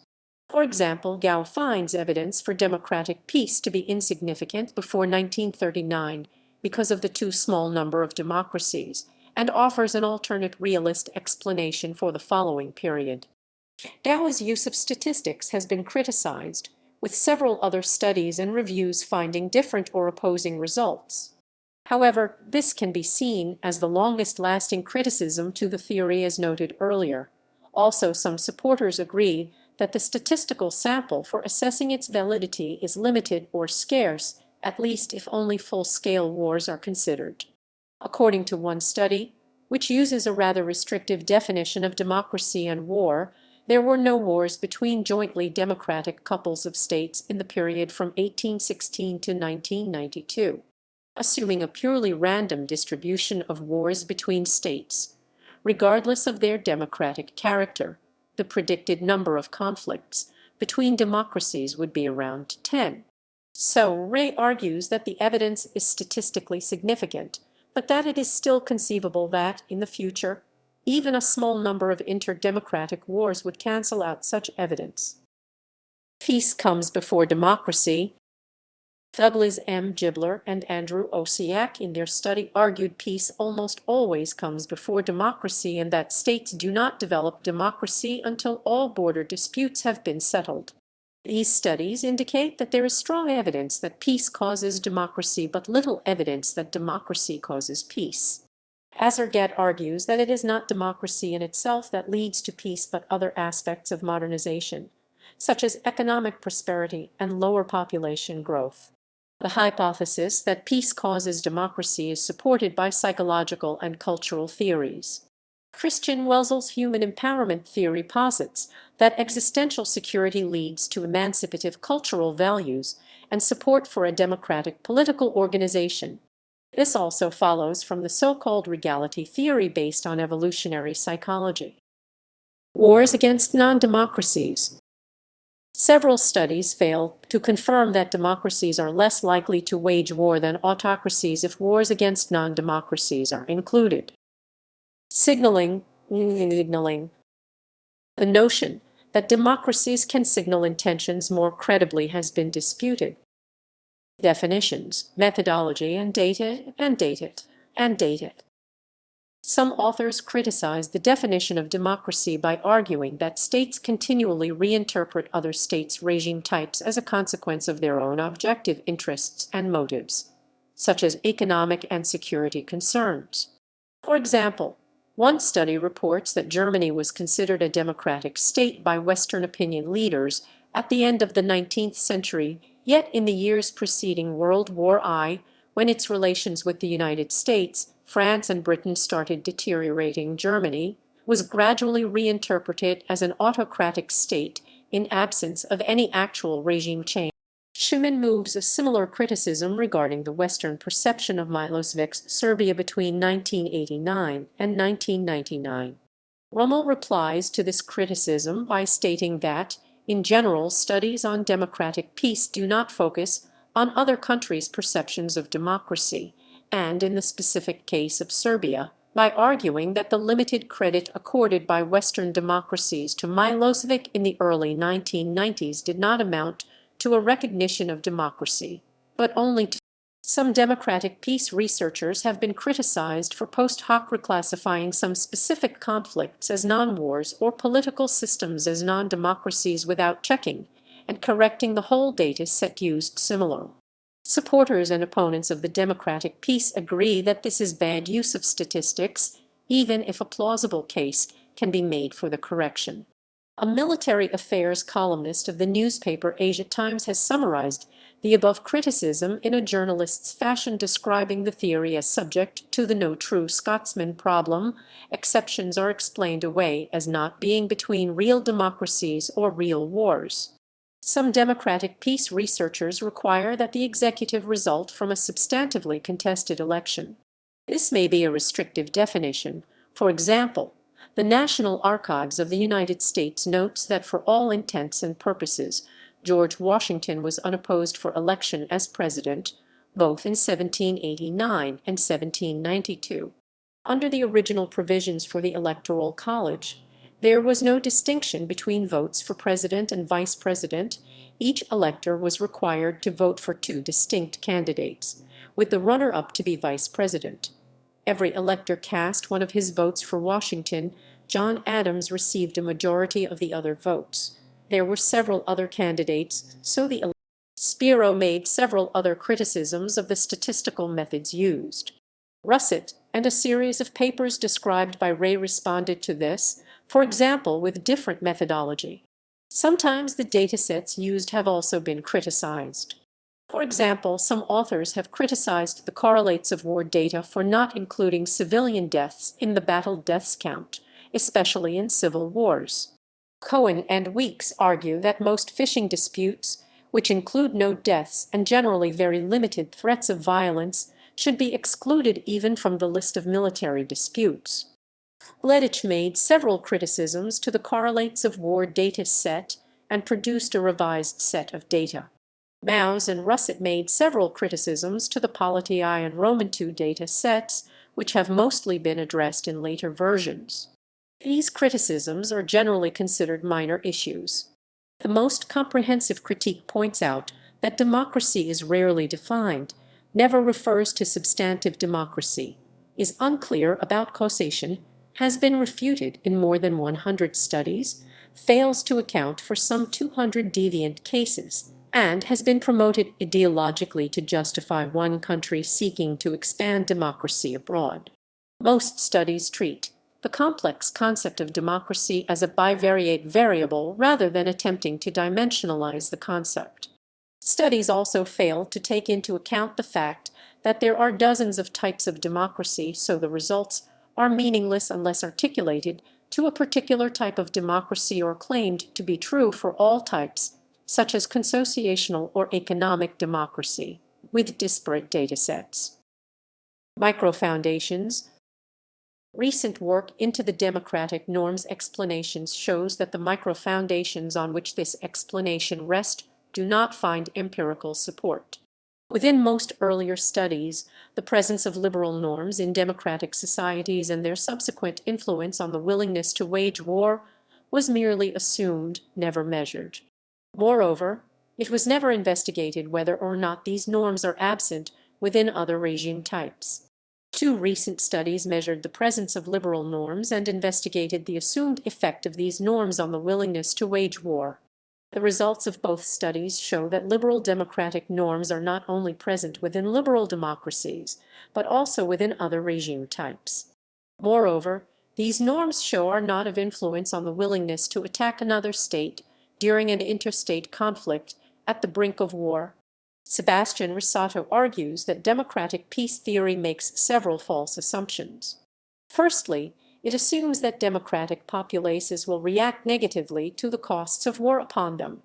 For example, Gao finds evidence for democratic peace to be insignificant before 1939 because of the too small number of democracies, and offers an alternate realist explanation for the following period. Gao's use of statistics has been criticized, with several other studies and reviews finding different or opposing results. However, this can be seen as the longest-lasting criticism to the theory as noted earlier. Also, some supporters agree that the statistical sample for assessing its validity is limited or scarce, at least if only full-scale wars are considered. According to one study, which uses a rather restrictive definition of democracy and war, there were no wars between jointly democratic couples of states in the period from 1816 to 1992. Assuming a purely random distribution of wars between states, regardless of their democratic character, the predicted number of conflicts between democracies would be around 10. So Ray argues that the evidence is statistically significant, but that it is still conceivable that, in the future, even a small number of inter-democratic wars would cancel out such evidence. Peace comes before democracy. Douglas M. Gibler and Andrew Osiak in their study argued peace almost always comes before democracy and that states do not develop democracy until all border disputes have been settled. These studies indicate that there is strong evidence that peace causes democracy, but little evidence that democracy causes peace. Azargat argues that it is not democracy in itself that leads to peace, but other aspects of modernization, such as economic prosperity and lower population growth. The hypothesis that peace causes democracy is supported by psychological and cultural theories. Christian Wells's human empowerment theory posits that existential security leads to emancipative cultural values and support for a democratic political organization. This also follows from the so-called regality theory based on evolutionary psychology. Wars against non-democracies. Several studies fail to confirm that democracies are less likely to wage war than autocracies if wars against non-democracies are included. Signaling. The notion that democracies can signal intentions more credibly has been disputed. Definitions, methodology, and dated. Some authors criticize the definition of democracy by arguing that states continually reinterpret other states' regime types as a consequence of their own objective interests and motives, such as economic and security concerns. For example, one study reports that Germany was considered a democratic state by Western opinion leaders at the end of the 19th century, yet in the years preceding World War I, when its relations with the United States, France, and Britain started deteriorating, Germany was gradually reinterpreted as an autocratic state in absence of any actual regime change. Schumann moves a similar criticism regarding the Western perception of Milosevic's Serbia between 1989 and 1999. Rummel replies to this criticism by stating that, in general, studies on democratic peace do not focus on other countries' perceptions of democracy, and in the specific case of Serbia, by arguing that the limited credit accorded by Western democracies to Milosevic in the early 1990s did not amount to a recognition of democracy, but only to. Some democratic peace researchers have been criticized for post hoc reclassifying some specific conflicts as non-wars or political systems as non-democracies without checking and correcting the whole data set used similar. Supporters and opponents of the democratic peace agree that this is bad use of statistics, even if a plausible case can be made for the correction. A military affairs columnist of the newspaper Asia Times has summarized the above criticism in a journalist's fashion, describing the theory as subject to the no true Scotsman problem. Exceptions are explained away as not being between real democracies or real wars. Some democratic peace researchers require that the executive result from a substantively contested election. This may be a restrictive definition. For example, the National Archives of the United States notes that for all intents and purposes, George Washington was unopposed for election as president, both in 1789 and 1792. Under the original provisions for the Electoral College, there was no distinction between votes for president and vice president. Each elector was required to vote for two distinct candidates, with the runner-up to be vice president. Every elector cast one of his votes for Washington. John Adams received a majority of the other votes. There were several other candidates, so the Spiro made several other criticisms of the statistical methods used. Russet and a series of papers described by Ray responded to this, for example, with different methodology. Sometimes the datasets used have also been criticized. For example, some authors have criticized the correlates of war data for not including civilian deaths in the battle deaths count, especially in civil wars. Cohen and Weeks argue that most fishing disputes, which include no deaths and generally very limited threats of violence, should be excluded even from the list of military disputes. Ledich made several criticisms to the correlates of war data set and produced a revised set of data. Mouse and Russet made several criticisms to the Polity I and Roman II data sets, which have mostly been addressed in later versions. These criticisms are generally considered minor issues. The most comprehensive critique points out that democracy is rarely defined, never refers to substantive democracy, is unclear about causation, has been refuted in more than 100 studies, fails to account for some 200 deviant cases, and has been promoted ideologically to justify one country seeking to expand democracy abroad. Most studies treat the complex concept of democracy as a bivariate variable rather than attempting to dimensionalize the concept. Studies also fail to take into account the fact that there are dozens of types of democracy, so the results are meaningless unless articulated to a particular type of democracy or claimed to be true for all types, such as consociational or economic democracy, with disparate datasets. Microfoundations. Recent work into the democratic norms explanations shows that the microfoundations on which this explanation rests do not find empirical support. Within most earlier studies, the presence of liberal norms in democratic societies and their subsequent influence on the willingness to wage war was merely assumed, never measured. Moreover, it was never investigated whether or not these norms are absent within other regime types. Two recent studies measured the presence of liberal norms and investigated the assumed effect of these norms on the willingness to wage war. The results of both studies show that liberal democratic norms are not only present within liberal democracies, but also within other regime types. Moreover, these norms show are not of influence on the willingness to attack another state during an interstate conflict at the brink of war. Sebastian Risotto argues that democratic peace theory makes several false assumptions. Firstly, it assumes that democratic populaces will react negatively to the costs of war upon them.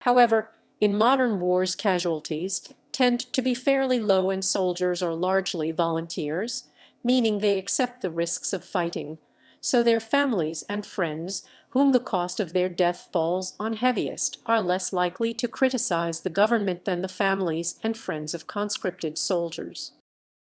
However, in modern wars, casualties tend to be fairly low and soldiers are largely volunteers, meaning they accept the risks of fighting, so their families and friends, whom the cost of their death falls on heaviest, are less likely to criticize the government than the families and friends of conscripted soldiers.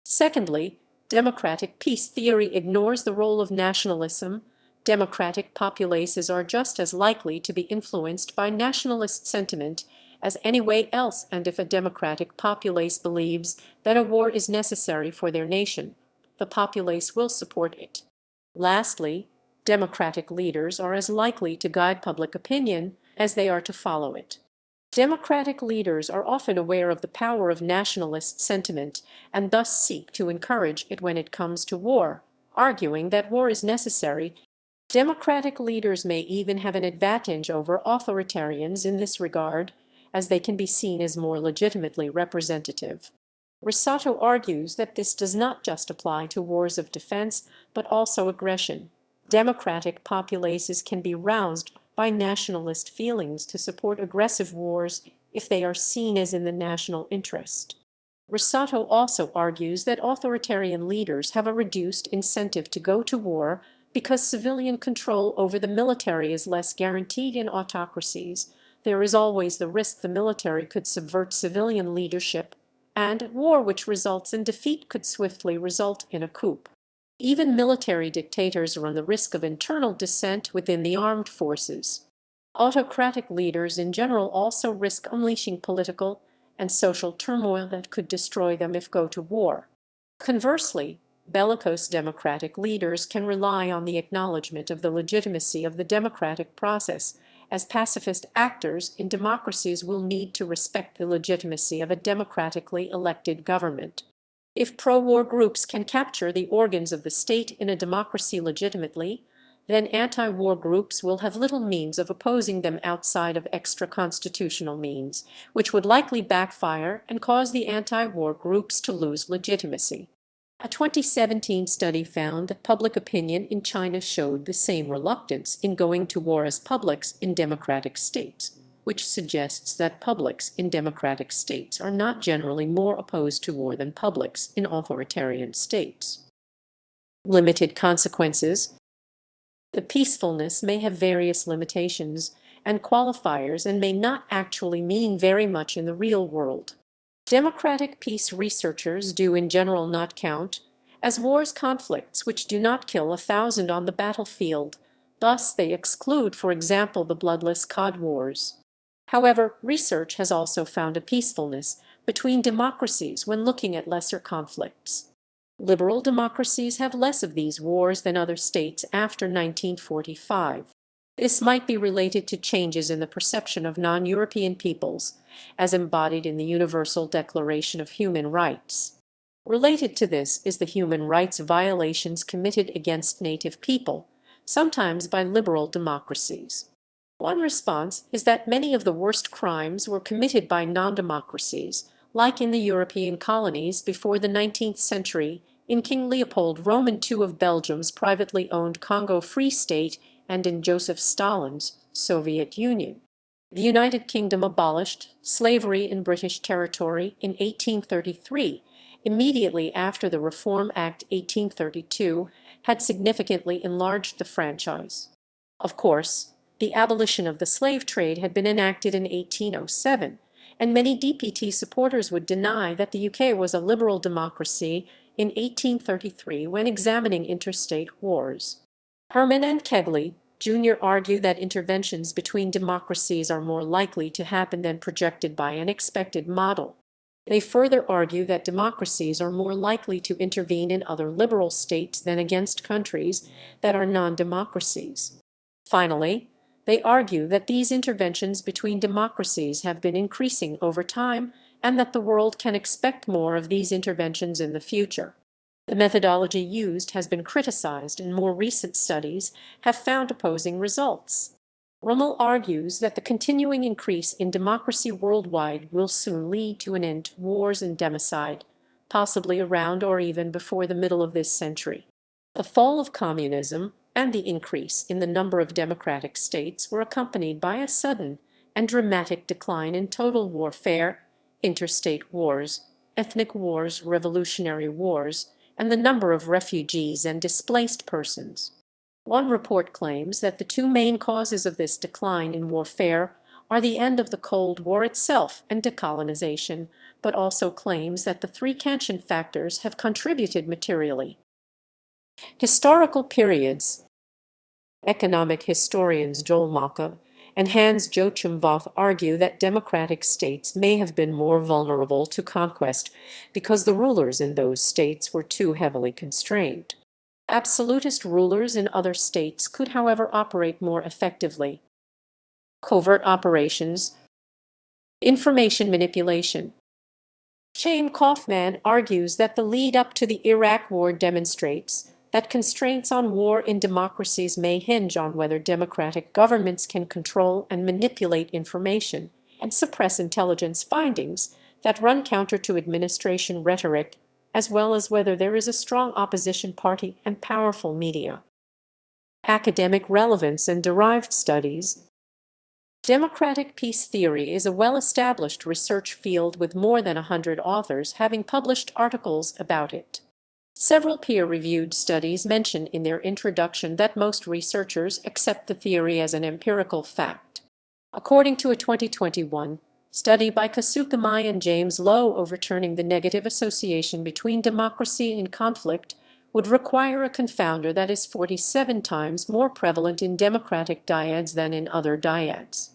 Secondly, democratic peace theory ignores the role of nationalism. Democratic populaces are just as likely to be influenced by nationalist sentiment as anyway else, and if a democratic populace believes that a war is necessary for their nation, the populace will support it. Lastly, democratic leaders are as likely to guide public opinion as they are to follow it. Democratic leaders are often aware of the power of nationalist sentiment and thus seek to encourage it when it comes to war, arguing that war is necessary. Democratic leaders may even have an advantage over authoritarians in this regard, as they can be seen as more legitimately representative. Risotto argues that this does not just apply to wars of defense, but also aggression. Democratic populaces can be roused by nationalist feelings to support aggressive wars if they are seen as in the national interest. Risotto also argues that authoritarian leaders have a reduced incentive to go to war because civilian control over the military is less guaranteed in autocracies. There is always the risk the military could subvert civilian leadership, and war which results in defeat could swiftly result in a coup. Even military dictators run the risk of internal dissent within the armed forces. Autocratic leaders in general also risk unleashing political and social turmoil that could destroy them if go to war. Conversely, bellicose democratic leaders can rely on the acknowledgement of the legitimacy of the democratic process, as pacifist actors in democracies will need to respect the legitimacy of a democratically elected government. If pro-war groups can capture the organs of the state in a democracy legitimately, then anti-war groups will have little means of opposing them outside of extra-constitutional means, which would likely backfire and cause the anti-war groups to lose legitimacy. A 2017 study found that public opinion in China showed the same reluctance in going to war as publics in democratic states, which suggests that publics in democratic states are not generally more opposed to war than publics in authoritarian states. Limited consequences. The peacefulness may have various limitations and qualifiers and may not actually mean very much in the real world. Democratic peace researchers do in general not count as wars conflicts which do not kill 1,000 on the battlefield. Thus they exclude, for example, the bloodless Cod Wars. However, research has also found a peacefulness between democracies when looking at lesser conflicts. Liberal democracies have less of these wars than other states after 1945. This might be related to changes in the perception of non-European peoples, as embodied in the Universal Declaration of Human Rights. Related to this is the human rights violations committed against native people, sometimes by liberal democracies. One response is that many of the worst crimes were committed by non-democracies, like in the European colonies before the 19th century, in King Leopold Roman II of Belgium's privately owned Congo Free State and in Joseph Stalin's Soviet Union. The United Kingdom abolished slavery in British territory in 1833, immediately after the Reform Act 1832 had significantly enlarged the franchise. Of course, the abolition of the slave trade had been enacted in 1807, and many DPT supporters would deny that the UK was a liberal democracy in 1833 when examining interstate wars. Herman and Kegley, Jr. argue that interventions between democracies are more likely to happen than projected by an expected model. They further argue that democracies are more likely to intervene in other liberal states than against countries that are non-democracies. Finally, they argue that these interventions between democracies have been increasing over time and that the world can expect more of these interventions in the future. The methodology used has been criticized, and more recent studies have found opposing results. Rummel argues that the continuing increase in democracy worldwide will soon lead to an end to wars and democide, possibly around or even before the middle of this century. The fall of communism and the increase in the number of democratic states were accompanied by a sudden and dramatic decline in total warfare, interstate wars, ethnic wars, revolutionary wars, and the number of refugees and displaced persons. One report claims that the two main causes of this decline in warfare are the end of the Cold War itself and decolonization, but also claims that the three Canchian factors have contributed materially. Historical periods. Economic historians Joel Maka and Hans Joachim Voth argue that democratic states may have been more vulnerable to conquest because the rulers in those states were too heavily constrained. Absolutist rulers in other states could, however, operate more effectively. Covert operations. Information manipulation. Shane Kaufman argues that the lead up to the Iraq War demonstrates that constraints on war in democracies may hinge on whether democratic governments can control and manipulate information and suppress intelligence findings that run counter to administration rhetoric, as well as whether there is a strong opposition party and powerful media. Academic relevance and derived studies. Democratic peace theory is a well-established research field with more than 100 authors having published articles about it. Several peer-reviewed studies mention in their introduction that most researchers accept the theory as an empirical fact. According to a 2021 study by Kasukamai and James Lowe, overturning the negative association between democracy and conflict would require a confounder that is 47 times more prevalent in democratic dyads than in other dyads.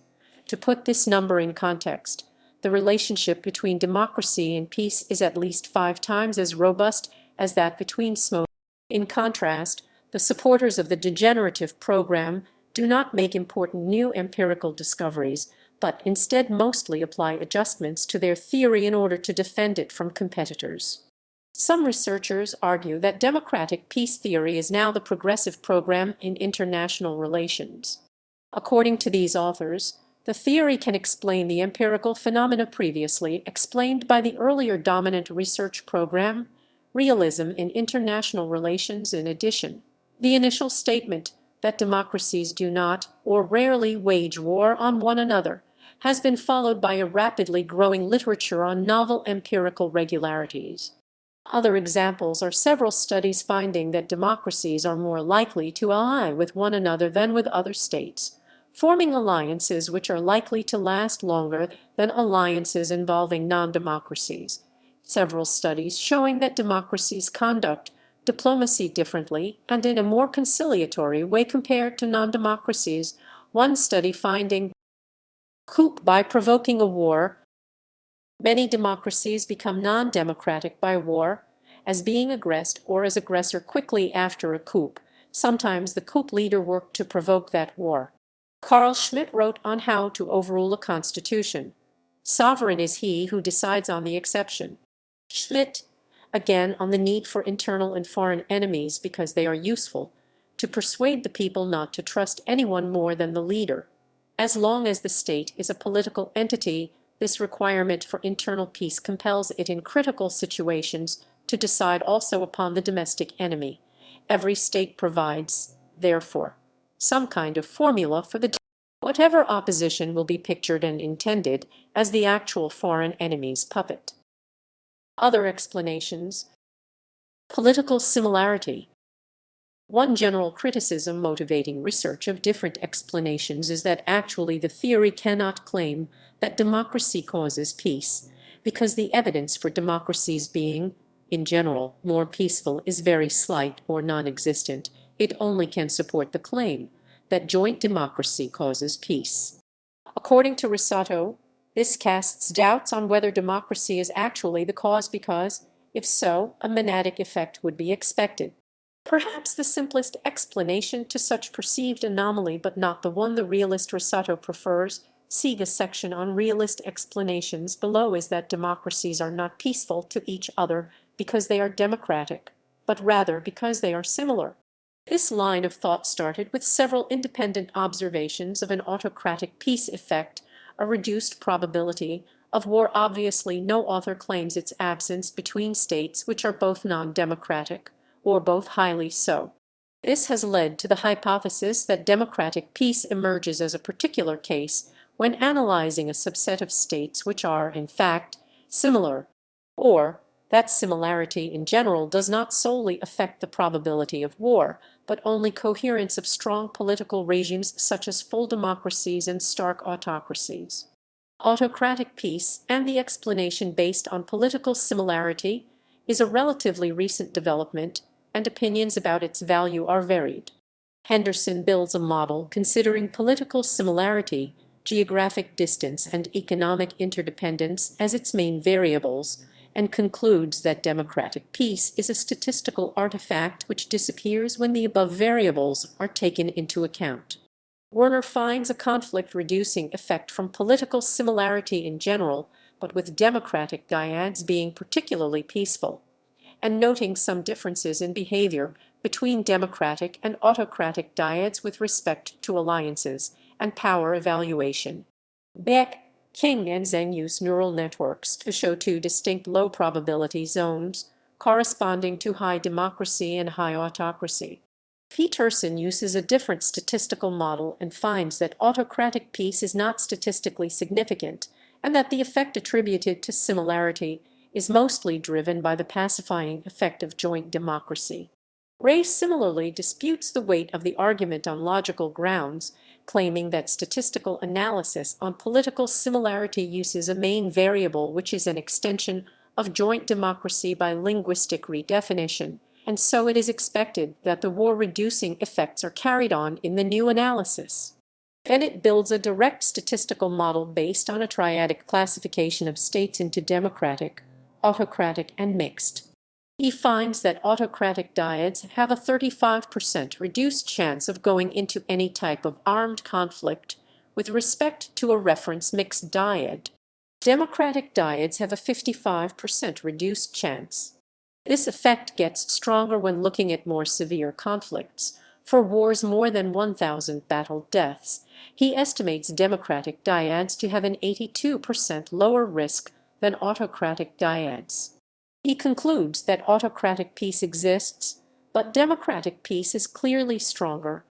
To put this number in context, the relationship between democracy and peace is at least 5 times as robust as that between smoke. In contrast, the supporters of the degenerative program do not make important new empirical discoveries, but instead mostly apply adjustments to their theory in order to defend it from competitors. Some researchers argue that democratic peace theory is now the progressive program in international relations. According to these authors, the theory can explain the empirical phenomena previously explained by the earlier dominant research program, realism in international relations. In addition, the initial statement that democracies do not or rarely wage war on one another has been followed by a rapidly growing literature on novel empirical regularities. Other examples are several studies finding that democracies are more likely to ally with one another than with other states, forming alliances which are likely to last longer than alliances involving non-democracies. Several studies showing that democracies conduct diplomacy differently and in a more conciliatory way compared to non-democracies. One study finding coup by provoking a war. Many democracies become non-democratic by war, as being aggressed or as aggressor quickly after a coup. Sometimes the coup leader worked to provoke that war. Carl Schmitt wrote on how to overrule a constitution. Sovereign is he who decides on the exception. Schmitt, again, on the need for internal and foreign enemies because they are useful, to persuade the people not to trust anyone more than the leader. As long as the state is a political entity, this requirement for internal peace compels it in critical situations to decide also upon the domestic enemy. Every state provides, therefore, some kind of formula for the whatever opposition will be pictured and intended as the actual foreign enemy's puppet. Other explanations. Political similarity. One general criticism motivating research of different explanations is that actually the theory cannot claim that democracy causes peace, because the evidence for democracies being, in general, more peaceful is very slight or non-existent. It only can support the claim that joint democracy causes peace. According to Risotto, this casts doubts on whether democracy is actually the cause because, if so, a monadic effect would be expected. Perhaps the simplest explanation to such perceived anomaly, but not the one the realist Risotto prefers, see the section on realist explanations below, is that democracies are not peaceful to each other because they are democratic, but rather because they are similar. This line of thought started with several independent observations of an autocratic peace effect, a reduced probability of war. Obviously, no author claims its absence between states which are both non-democratic, or both highly so. This has led to the hypothesis that democratic peace emerges as a particular case when analyzing a subset of states which are, in fact, similar, or that similarity in general does not solely affect the probability of war, but only coherence of strong political regimes such as full democracies and stark autocracies. Autocratic peace, and the explanation based on political similarity, is a relatively recent development, and opinions about its value are varied. Henderson builds a model considering political similarity, geographic distance, and economic interdependence as its main variables, and concludes that democratic peace is a statistical artifact which disappears when the above variables are taken into account. Werner finds a conflict-reducing effect from political similarity in general, but with democratic dyads being particularly peaceful, and noting some differences in behavior between democratic and autocratic dyads with respect to alliances and power evaluation. Beck, King, and Zeng use neural networks to show two distinct low-probability zones corresponding to high democracy and high autocracy. Peterson uses a different statistical model and finds that autocratic peace is not statistically significant, and that the effect attributed to similarity is mostly driven by the pacifying effect of joint democracy. Ray similarly disputes the weight of the argument on logical grounds, claiming that statistical analysis on political similarity uses a main variable which is an extension of joint democracy by linguistic redefinition, and so it is expected that the war-reducing effects are carried on in the new analysis. Bennett builds a direct statistical model based on a triadic classification of states into democratic, autocratic, and mixed. He finds that autocratic dyads have a 35% reduced chance of going into any type of armed conflict with respect to a reference mixed dyad. Democratic dyads have a 55% reduced chance. This effect gets stronger when looking at more severe conflicts. For wars more than 1,000 battle deaths, he estimates democratic dyads to have an 82% lower risk than autocratic dyads. He concludes that autocratic peace exists, but democratic peace is clearly stronger.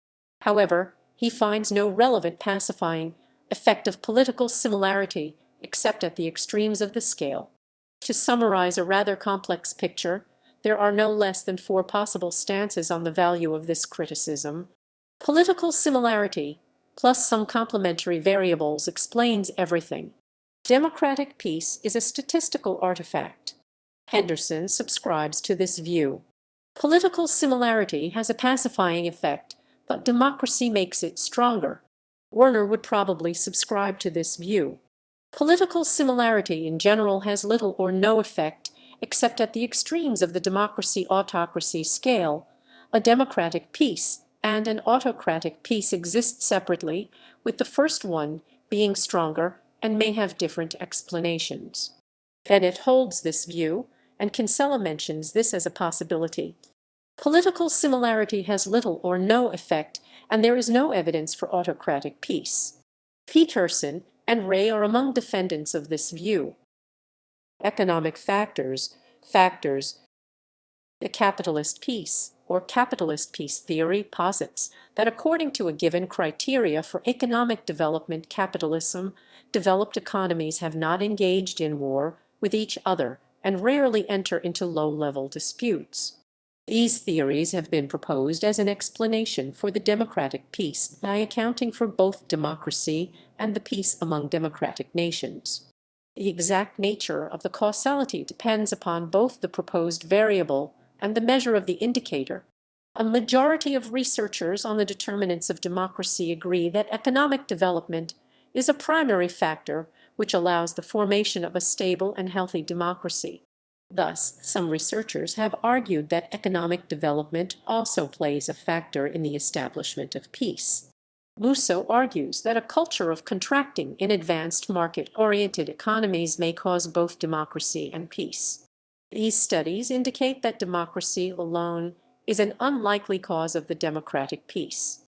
However, he finds no relevant pacifying effect of political similarity except at the extremes of the scale. To summarize a rather complex picture, there are no less than 4 possible stances on the value of this criticism. Political similarity, plus some complementary variables, explains everything. Democratic peace is a statistical artifact. Henderson subscribes to this view. Political similarity has a pacifying effect, but democracy makes it stronger. Werner would probably subscribe to this view. Political similarity in general has little or no effect, except at the extremes of the democracy-autocracy scale. A democratic peace and an autocratic peace exist separately, with the first one being stronger and may have different explanations. Bennett holds this view, and Kinsella mentions this as a possibility. Political similarity has little or no effect, and there is no evidence for autocratic peace. Peterson and Ray are among defendants of this view. Economic factors. The capitalist peace, or capitalist peace theory, posits that according to a given criteria for economic development capitalism, developed economies have not engaged in war with each other and rarely enter into low-level disputes. These theories have been proposed as an explanation for the democratic peace by accounting for both democracy and the peace among democratic nations. The exact nature of the causality depends upon both the proposed variable and the measure of the indicator. A majority of researchers on the determinants of democracy agree that economic development is a primary factor which allows the formation of a stable and healthy democracy. Thus, some researchers have argued that economic development also plays a factor in the establishment of peace. Musso argues that a culture of contracting in advanced market-oriented economies may cause both democracy and peace. These studies indicate that democracy alone is an unlikely cause of the democratic peace.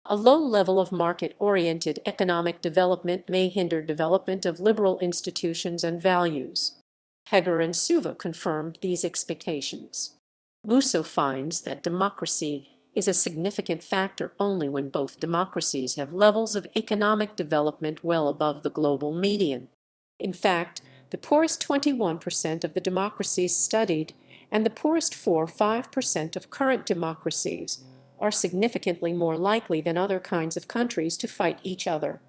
A low level of market-oriented economic development may hinder development of liberal institutions and values. Heger and Suva confirmed these expectations. Musso finds that democracy is a significant factor only when both democracies have levels of economic development well above the global median. In fact, the poorest 21% of the democracies studied and the poorest 4–5% of current democracies are significantly more likely than other kinds of countries to fight each other.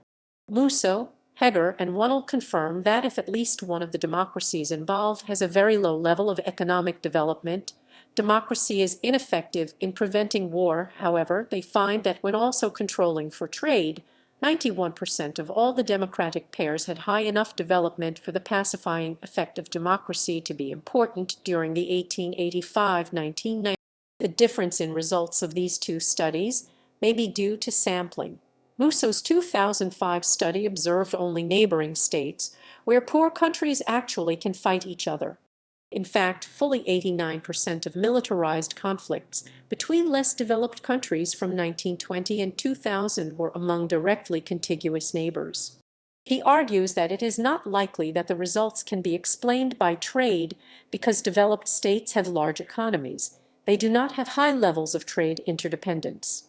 Musso, Heger, and Wunnel confirm that if at least one of the democracies involved has a very low level of economic development, democracy is ineffective in preventing war. However, they find that when also controlling for trade, 91% of all the democratic pairs had high enough development for the pacifying effect of democracy to be important during the 1885–1990. The difference in results of these two studies may be due to sampling. Musso's 2005 study observed only neighboring states, where poor countries actually can fight each other. In fact, fully 89% of militarized conflicts between less developed countries from 1920 and 2000 were among directly contiguous neighbors. He argues that it is not likely that the results can be explained by trade because developed states have large economies. They do not have high levels of trade interdependence.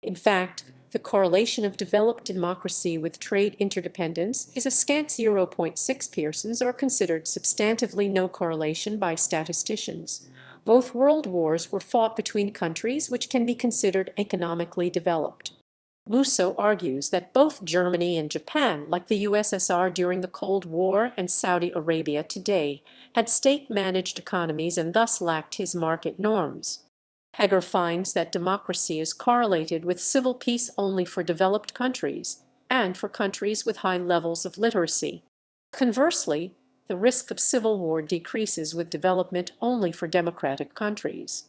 In fact, the correlation of developed democracy with trade interdependence is a scant 0.6 Pearsons, or considered substantively no correlation by statisticians. Both world wars were fought between countries which can be considered economically developed. Musso argues that both Germany and Japan, like the USSR during the Cold War and Saudi Arabia today, had state-managed economies and thus lacked his market norms. Heger finds that democracy is correlated with civil peace only for developed countries and for countries with high levels of literacy. Conversely, the risk of civil war decreases with development only for democratic countries.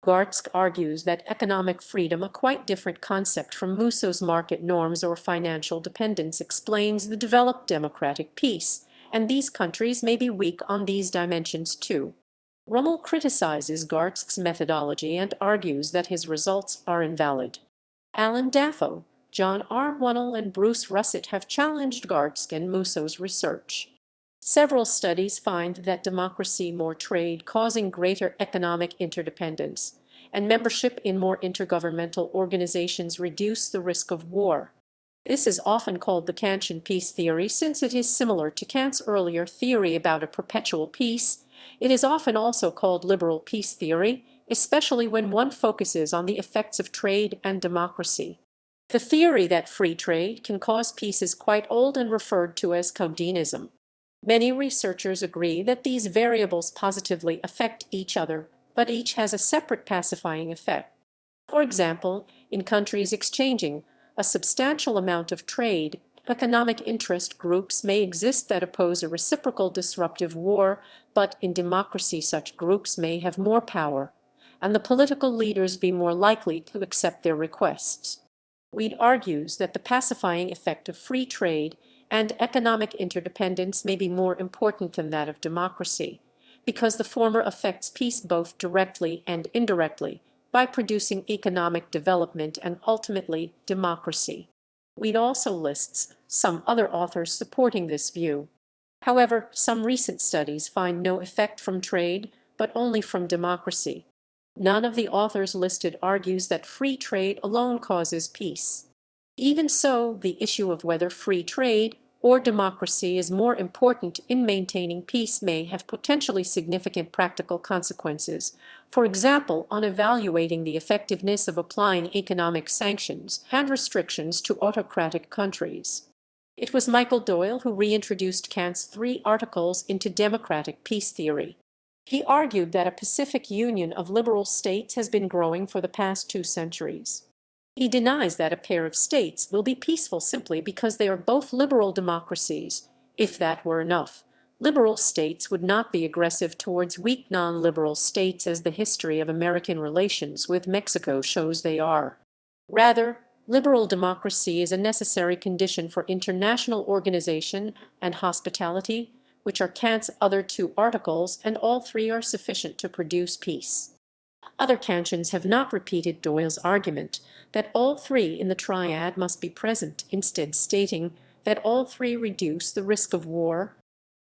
Gartsk argues that economic freedom, a quite different concept from Musso's market norms or financial dependence, explains the developed democratic peace, and these countries may be weak on these dimensions too. Rummel criticizes Gartsk's methodology and argues that his results are invalid. Alan Dafoe, John R. Wunnel, and Bruce Russett have challenged Gartsk and Musso's research. Several studies find that democracy, more trade, causing greater economic interdependence, and membership in more intergovernmental organizations reduce the risk of war. This is often called the Canchian peace theory since it is similar to Kant's earlier theory about a perpetual peace. It is often also called liberal peace theory, especially when one focuses on the effects of trade and democracy. The theory that free trade can cause peace is quite old and referred to as communism. Many researchers agree that these variables positively affect each other, but each has a separate pacifying effect. For example, in countries exchanging a substantial amount of trade, Economic interest groups may exist that oppose a reciprocal disruptive war, but in democracy such groups may have more power, and the political leaders be more likely to accept their requests. Weed argues that the pacifying effect of free trade and economic interdependence may be more important than that of democracy, because the former affects peace both directly and indirectly by producing economic development and ultimately democracy. Weed also lists some other authors supporting this view. However, some recent studies find no effect from trade, but only from democracy. None of the authors listed argues that free trade alone causes peace. Even so, the issue of whether free trade or democracy is more important in maintaining peace may have potentially significant practical consequences, for example, on evaluating the effectiveness of applying economic sanctions and restrictions to autocratic countries. It was Michael Doyle who reintroduced Kant's 3 articles into democratic peace theory. He argued that a Pacific union of liberal states has been growing for the past 2 centuries. He denies that a pair of states will be peaceful simply because they are both liberal democracies. If that were enough, liberal states would not be aggressive towards weak non-liberal states as the history of American relations with Mexico shows they are. Rather, liberal democracy is a necessary condition for international organization and hospitality, which are Kant's other 2 articles, and all 3 are sufficient to produce peace. Other Kantians have not repeated Doyle's argument that all 3 in the triad must be present, instead stating that all 3 reduce the risk of war.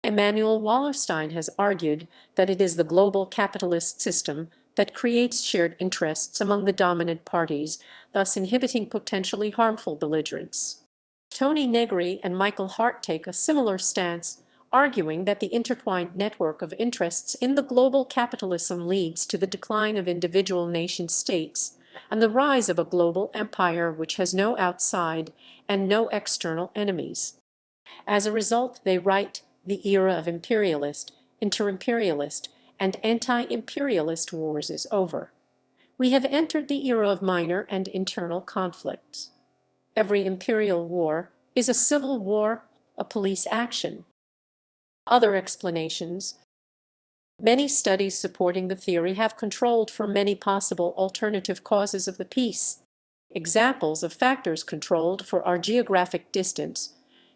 Emanuel Wallerstein has argued that it is the global capitalist system that creates shared interests among the dominant parties, thus inhibiting potentially harmful belligerents. Tony Negri and Michael Hart take a similar stance, arguing that the intertwined network of interests in the global capitalism leads to the decline of individual nation-states and the rise of a global empire which has no outside and no external enemies. As a result, they write, the era of imperialist, inter-imperialist, and anti-imperialist wars is over. We have entered the era of minor and internal conflicts. Every imperial war is a civil war, a police action. Other explanations. Many studies supporting the theory have controlled for many possible alternative causes of the peace. Examples of factors controlled for are geographic distance,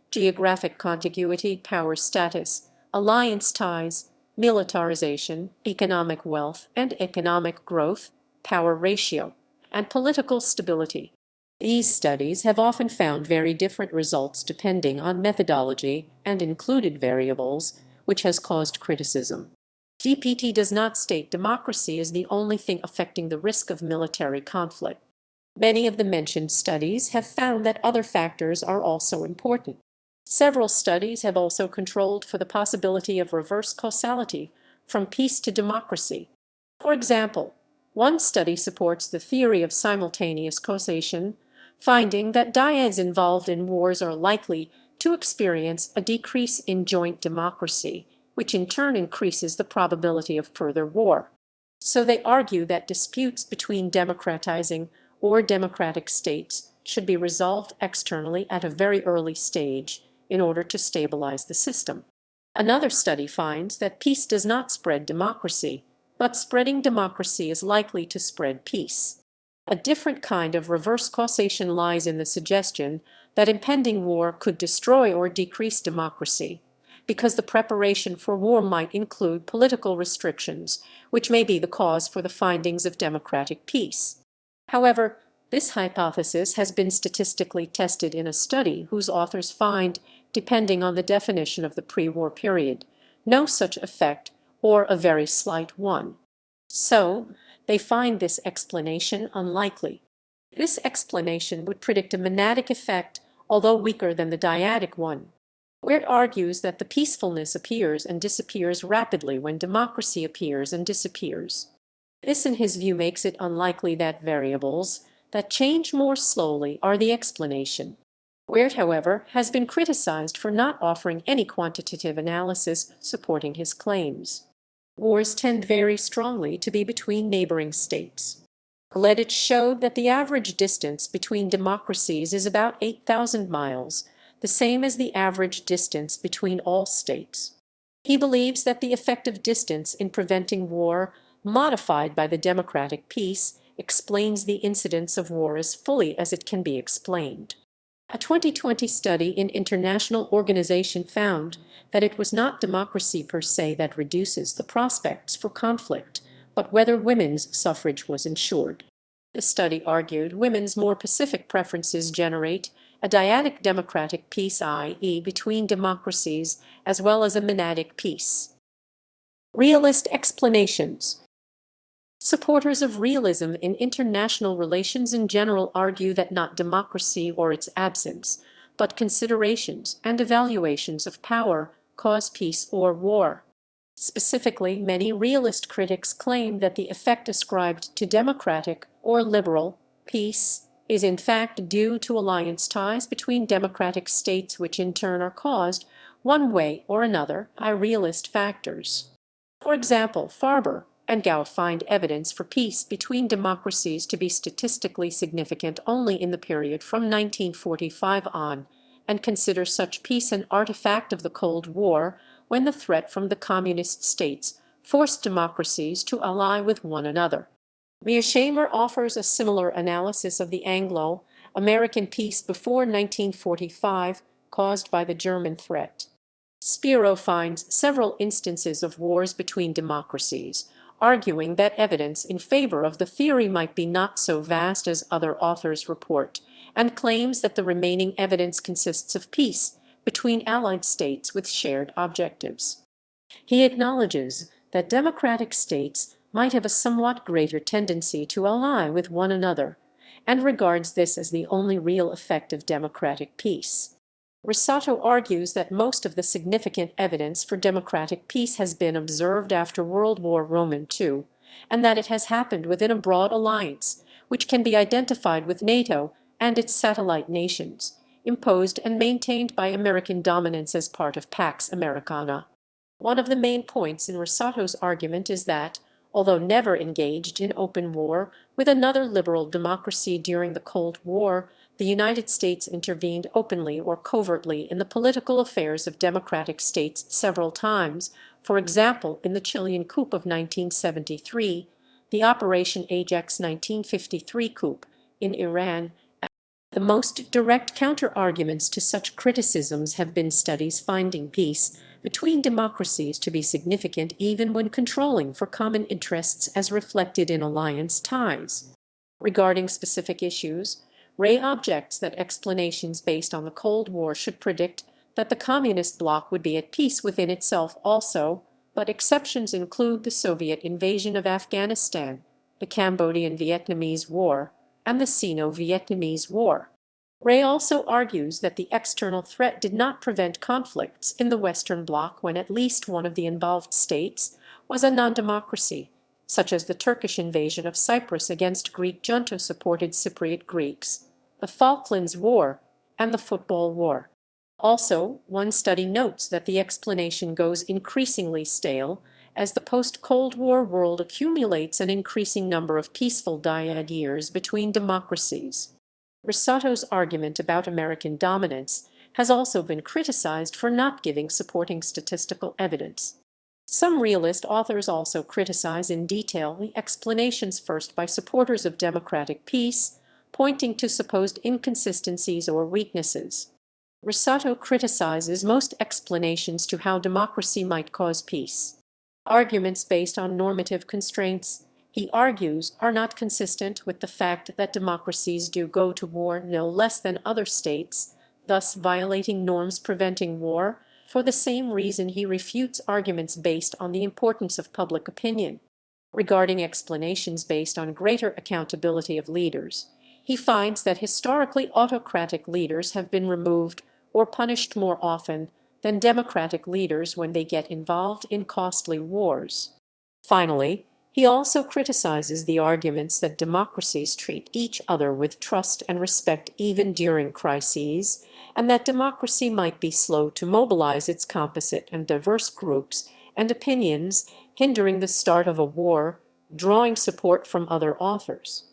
geographic contiguity, power status, alliance ties, militarization, economic wealth and economic growth, power ratio, and political stability. These studies have often found very different results depending on methodology and included variables, which has caused criticism. DPT does not state democracy is the only thing affecting the risk of military conflict. Many of the mentioned studies have found that other factors are also important. Several studies have also controlled for the possibility of reverse causality from peace to democracy. For example, one study supports the theory of simultaneous causation, finding that dyads involved in wars are likely to experience a decrease in joint democracy, which in turn increases the probability of further war. So they argue that disputes between democratizing or democratic states should be resolved externally at a very early stage in order to stabilize the system. Another study finds that peace does not spread democracy, but spreading democracy is likely to spread peace. A different kind of reverse causation lies in the suggestion that impending war could destroy or decrease democracy, because the preparation for war might include political restrictions, which may be the cause for the findings of democratic peace. However, this hypothesis has been statistically tested in a study whose authors find, depending on the definition of the pre-war period, no such effect or a very slight one. So, they find this explanation unlikely. This explanation would predict a monadic effect, although weaker than the dyadic one, where it argues that the peacefulness appears and disappears rapidly when democracy appears and disappears. This, in his view, makes it unlikely that variables that change more slowly are the explanation. Weird, however, has been criticized for not offering any quantitative analysis supporting his claims. Wars tend very strongly to be between neighboring states. Gleditch showed that the average distance between democracies is about 8,000 miles, the same as the average distance between all states. He believes that the effective distance in preventing war, modified by the democratic peace, explains the incidence of war as fully as it can be explained. A 2020 study in International Organization found that it was not democracy per se that reduces the prospects for conflict, but whether women's suffrage was ensured. The study argued women's more pacific preferences generate a dyadic democratic peace, i.e., between democracies, as well as a monadic peace. Realist explanations. Supporters of realism in international relations in general argue that not democracy or its absence, but considerations and evaluations of power cause peace or war. Specifically, many realist critics claim that the effect ascribed to democratic or liberal peace is in fact due to alliance ties between democratic states, which in turn are caused, one way or another, by realist factors. For example, Farber and Gout find evidence for peace between democracies to be statistically significant only in the period from 1945 on, and consider such peace an artifact of the Cold War, when the threat from the communist states forced democracies to ally with one another. Mearsheimer offers a similar analysis of the Anglo-American peace before 1945 caused by the German threat. Spiro finds several instances of wars between democracies, arguing that evidence in favor of the theory might be not so vast as other authors report, and claims that the remaining evidence consists of peace between allied states with shared objectives. He acknowledges that democratic states might have a somewhat greater tendency to ally with one another, and regards this as the only real effect of democratic peace. Rossato argues that most of the significant evidence for democratic peace has been observed after World War II, and that it has happened within a broad alliance, which can be identified with NATO and its satellite nations, imposed and maintained by American dominance as part of Pax Americana. One of the main points in Rossato's argument is that, although never engaged in open war with another liberal democracy during the Cold War, the United States intervened openly or covertly in the political affairs of democratic states several times, for example in the Chilean coup of 1973, the Operation Ajax 1953 coup in Iran. The most direct counter-arguments to such criticisms have been studies finding peace between democracies to be significant even when controlling for common interests as reflected in alliance ties. Regarding specific issues, Ray objects that explanations based on the Cold War should predict that the communist bloc would be at peace within itself also, but exceptions include the Soviet invasion of Afghanistan, the Cambodian-Vietnamese War, and the Sino-Vietnamese War. Ray also argues that the external threat did not prevent conflicts in the Western Bloc when at least one of the involved states was a non-democracy, such as the Turkish invasion of Cyprus against Greek junta-supported Cypriot Greeks, the Falklands War, and the Football War. Also, one study notes that the explanation goes increasingly stale as the post-Cold War world accumulates an increasing number of peaceful dyad years between democracies. Rossato's argument about American dominance has also been criticized for not giving supporting statistical evidence. Some realist authors also criticize in detail the explanations first by supporters of democratic peace, pointing to supposed inconsistencies or weaknesses. Rossato criticizes most explanations to how democracy might cause peace. Arguments based on normative constraints, he argues, are not consistent with the fact that democracies do go to war no less than other states, thus violating norms preventing war. For the same reason, he refutes arguments based on the importance of public opinion. Regarding explanations based on greater accountability of leaders, he finds that historically autocratic leaders have been removed or punished more often than democratic leaders when they get involved in costly wars. Finally, he also criticizes the arguments that democracies treat each other with trust and respect even during crises, and that democracy might be slow to mobilize its composite and diverse groups and opinions, hindering the start of a war, drawing support from other authors.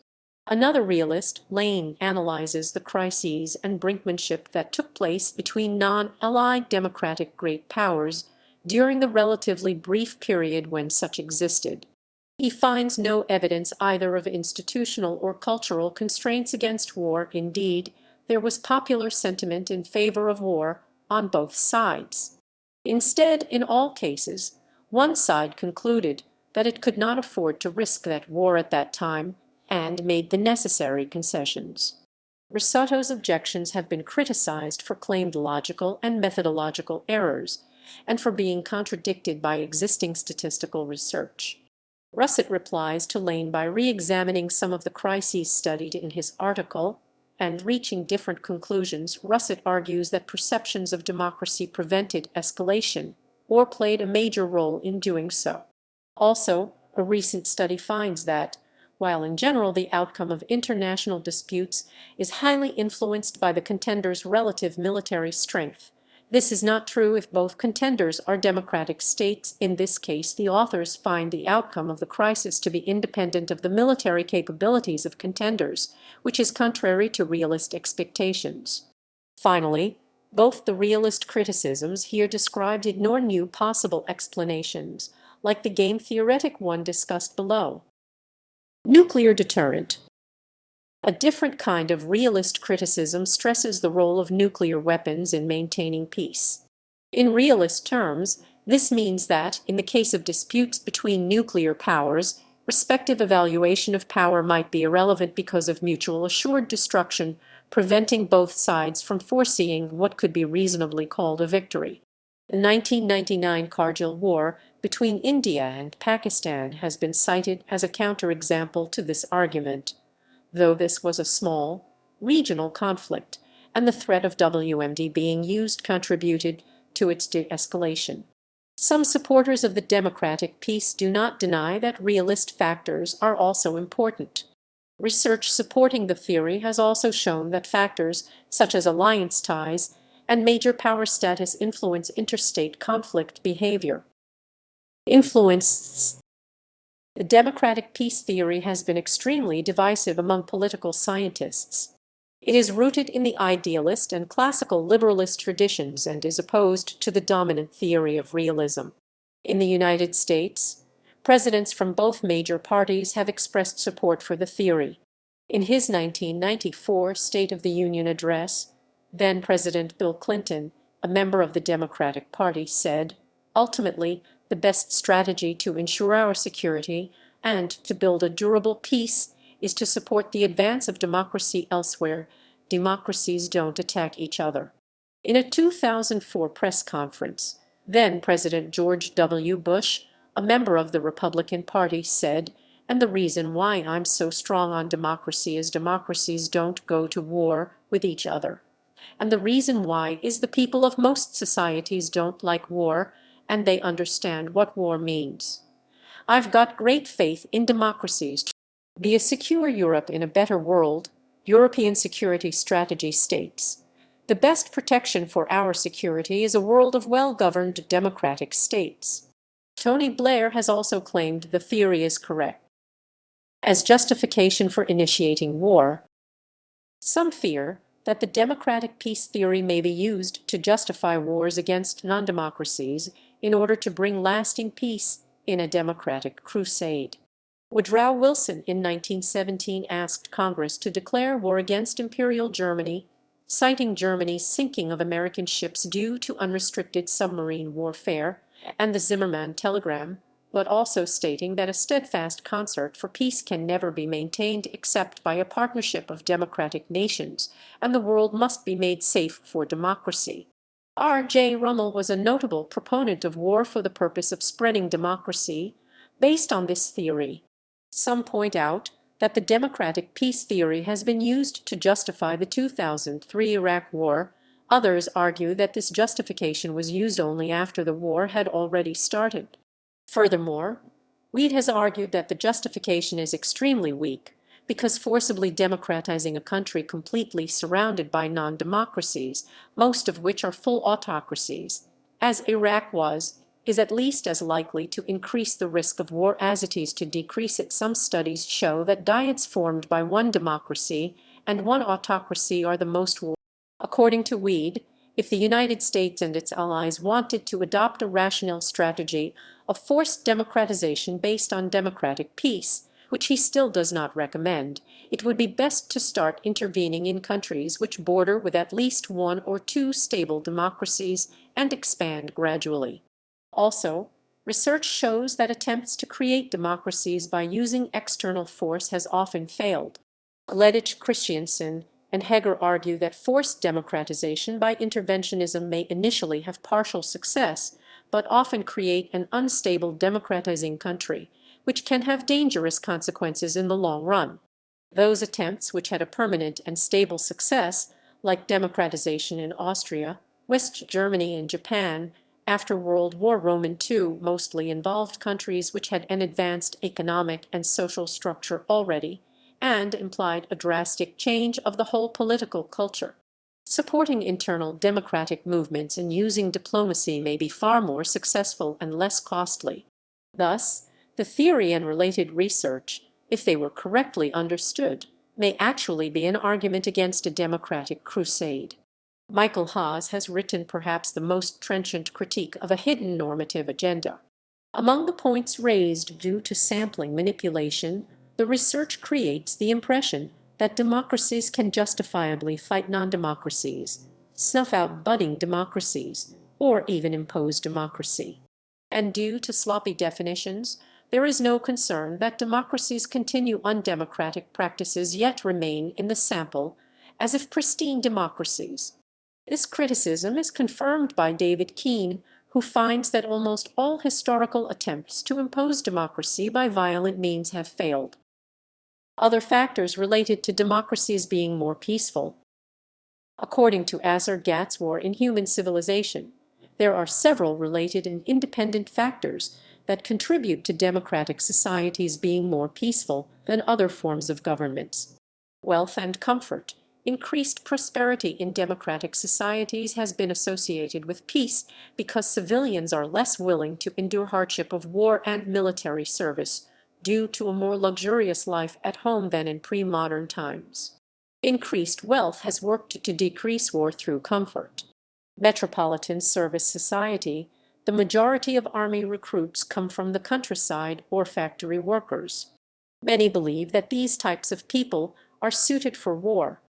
Another realist, Lane, analyzes the crises and brinkmanship that took place between non-allied democratic great powers during the relatively brief period when such existed. He finds no evidence either of institutional or cultural constraints against war. Indeed, there was popular sentiment in favor of war on both sides. Instead, in all cases, one side concluded that it could not afford to risk that war at that time and made the necessary concessions. Risotto's objections have been criticized for claimed logical and methodological errors and for being contradicted by existing statistical research. Russet replies to Lane by re-examining some of the crises studied in his article and reaching different conclusions. Russet argues that perceptions of democracy prevented escalation or played a major role in doing so. Also, a recent study finds that, while in general the outcome of international disputes is highly influenced by the contender's relative military strength, this is not true if both contenders are democratic states. In this case, the authors find the outcome of the crisis to be independent of the military capabilities of contenders, which is contrary to realist expectations. Finally, both the realist criticisms here described ignore new possible explanations, like the game theoretic one discussed below. Nuclear deterrent. A different kind of realist criticism stresses the role of nuclear weapons in maintaining peace. In realist terms, this means that, in the case of disputes between nuclear powers, respective evaluation of power might be irrelevant because of mutual assured destruction, preventing both sides from foreseeing what could be reasonably called a victory. The 1999 Kargil War between India and Pakistan has been cited as a counterexample to this argument, though this was a small, regional conflict, and the threat of WMD being used contributed to its de-escalation. Some supporters of the democratic peace do not deny that realist factors are also important. Research supporting the theory has also shown that factors such as alliance ties and major power status influence interstate conflict behavior. Influence. The democratic peace theory has been extremely divisive among political scientists. It is rooted in the idealist and classical liberalist traditions and is opposed to the dominant theory of realism. In the United States, presidents from both major parties have expressed support for the theory. In his 1994 State of the Union address, then-President Bill Clinton, a member of the Democratic Party, said, "Ultimately, the best strategy to ensure our security and to build a durable peace is to support the advance of democracy elsewhere. Democracies don't attack each other." In a 2004 press conference, then-President George W. Bush, a member of the Republican Party, said, "And the reason why I'm so strong on democracy is democracies don't go to war with each other. And the reason why is the people of most societies don't like war, and they understand what war means. I've got great faith in democracies to be a secure Europe in a better world." European Security Strategy states, "The best protection for our security is a world of well-governed democratic states." Tony Blair has also claimed the theory is correct. As justification for initiating war, some fear that the democratic peace theory may be used to justify wars against non-democracies in order to bring lasting peace in a democratic crusade. Woodrow Wilson in 1917 asked Congress to declare war against Imperial Germany, citing Germany's sinking of American ships due to unrestricted submarine warfare and the Zimmermann telegram, but also stating that a steadfast concert for peace can never be maintained except by a partnership of democratic nations, and the world must be made safe for democracy. R.J. Rummel was a notable proponent of war for the purpose of spreading democracy. Based on this theory, some point out that the democratic peace theory has been used to justify the 2003 Iraq War. Others argue that this justification was used only after the war had already started. Furthermore, Weed has argued that the justification is extremely weak because forcibly democratizing a country completely surrounded by non-democracies, most of which are full autocracies, as Iraq was, is at least as likely to increase the risk of war as it is to decrease it. Some studies show that dyads formed by one democracy and one autocracy are the most war. According to Weed, if the United States and its allies wanted to adopt a rational strategy of forced democratization based on democratic peace, which he still does not recommend, it would be best to start intervening in countries which border with at least one or two stable democracies and expand gradually. Also, research shows that attempts to create democracies by using external force has often failed. Gleditsch, Christiansen, and Heger argue that forced democratization by interventionism may initially have partial success, but often create an unstable democratizing country, which can have dangerous consequences in the long run. Those attempts which had a permanent and stable success, like democratization in Austria, West Germany, and Japan, after World War II, mostly involved countries which had an advanced economic and social structure already, and implied a drastic change of the whole political culture. Supporting internal democratic movements and using diplomacy may be far more successful and less costly. Thus, the theory and related research, if they were correctly understood, may actually be an argument against a democratic crusade. Michael Haas has written perhaps the most trenchant critique of a hidden normative agenda. Among the points raised due to sampling manipulation, the research creates the impression that democracies can justifiably fight non-democracies, snuff out budding democracies, or even impose democracy. And due to sloppy definitions, there is no concern that democracies continue undemocratic practices yet remain in the sample as if pristine democracies. This criticism is confirmed by David Keane, who finds that almost all historical attempts to impose democracy by violent means have failed. Other factors related to democracies being more peaceful. According to Asser Gatzwar in Human Civilization, there are several related and independent factors that contribute to democratic societies being more peaceful than other forms of governments. Wealth and comfort. Increased prosperity in democratic societies has been associated with peace because civilians are less willing to endure hardship of war and military service due to a more luxurious life at home than in pre-modern times. Increased wealth has worked to decrease war through comfort. Metropolitan service society, the majority of army recruits come from the countryside or factory workers. Many believe that these types of people are suited for war.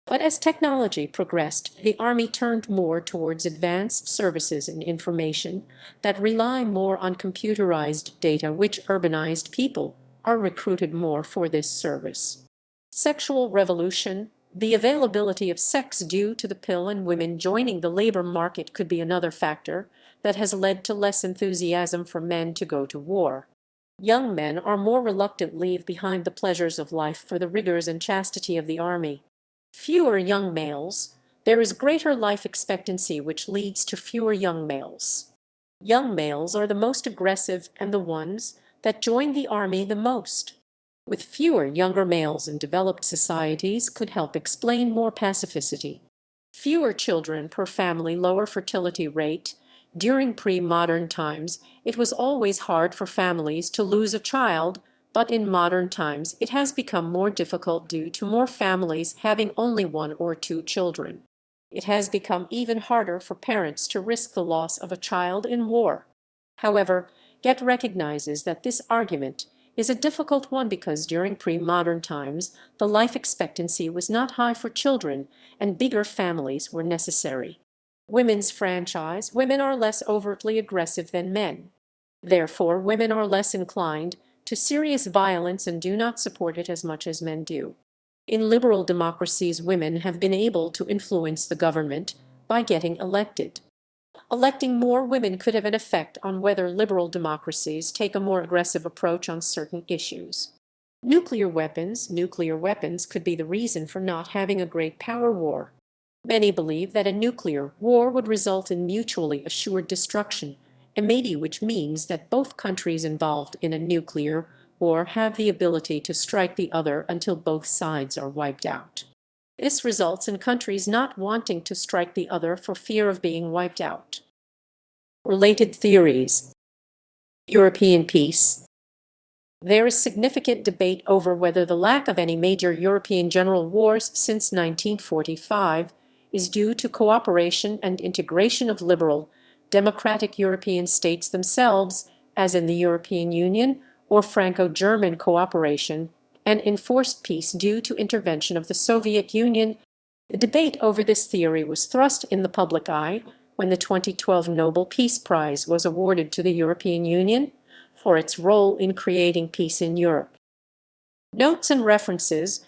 But as technology progressed, the army turned more towards advanced services and information that rely more on computerized data, which urbanized people are recruited more for this service. Sexual revolution. The availability of sex due to the pill and women joining the labor market could be another factor that has led to less enthusiasm for men to go to war. Young men are more reluctant to leave behind the pleasures of life for the rigors and chastity of the army. Fewer young males. There is greater life expectancy, which leads to fewer young males. Young males are the most aggressive and the ones that join the army the most. With fewer younger males in developed societies could help explain more pacificity. Fewer children per family, lower fertility rate. During pre-modern times, it was always hard for families to lose a child, but in modern times it has become more difficult due to more families having only one or two children. It has become even harder for parents to risk the loss of a child in war. However, Get recognizes that this argument is a difficult one because during pre-modern times the life expectancy was not high for children and bigger families were necessary. Women's franchise. Women are less overtly aggressive than men. Therefore, women are less inclined to serious violence and do not support it as much as men do. In liberal democracies, women have been able to influence the government by getting elected. Electing more women could have an effect on whether liberal democracies take a more aggressive approach on certain issues. Nuclear weapons. Nuclear weapons could be the reason for not having a great power war. Many believe that a nuclear war would result in mutually assured destruction, which means that both countries involved in a nuclear war have the ability to strike the other until both sides are wiped out. This results in countries not wanting to strike the other for fear of being wiped out. Related theories. European peace. There is significant debate over whether the lack of any major European general wars since 1945 is due to cooperation and integration of liberal, democratic European states themselves, as in the European Union, or Franco-German cooperation and enforced peace due to intervention of the Soviet Union. The debate over this theory was thrust in the public eye when the 2012 Nobel Peace Prize was awarded to the European Union for its role in creating peace in Europe. Notes and references.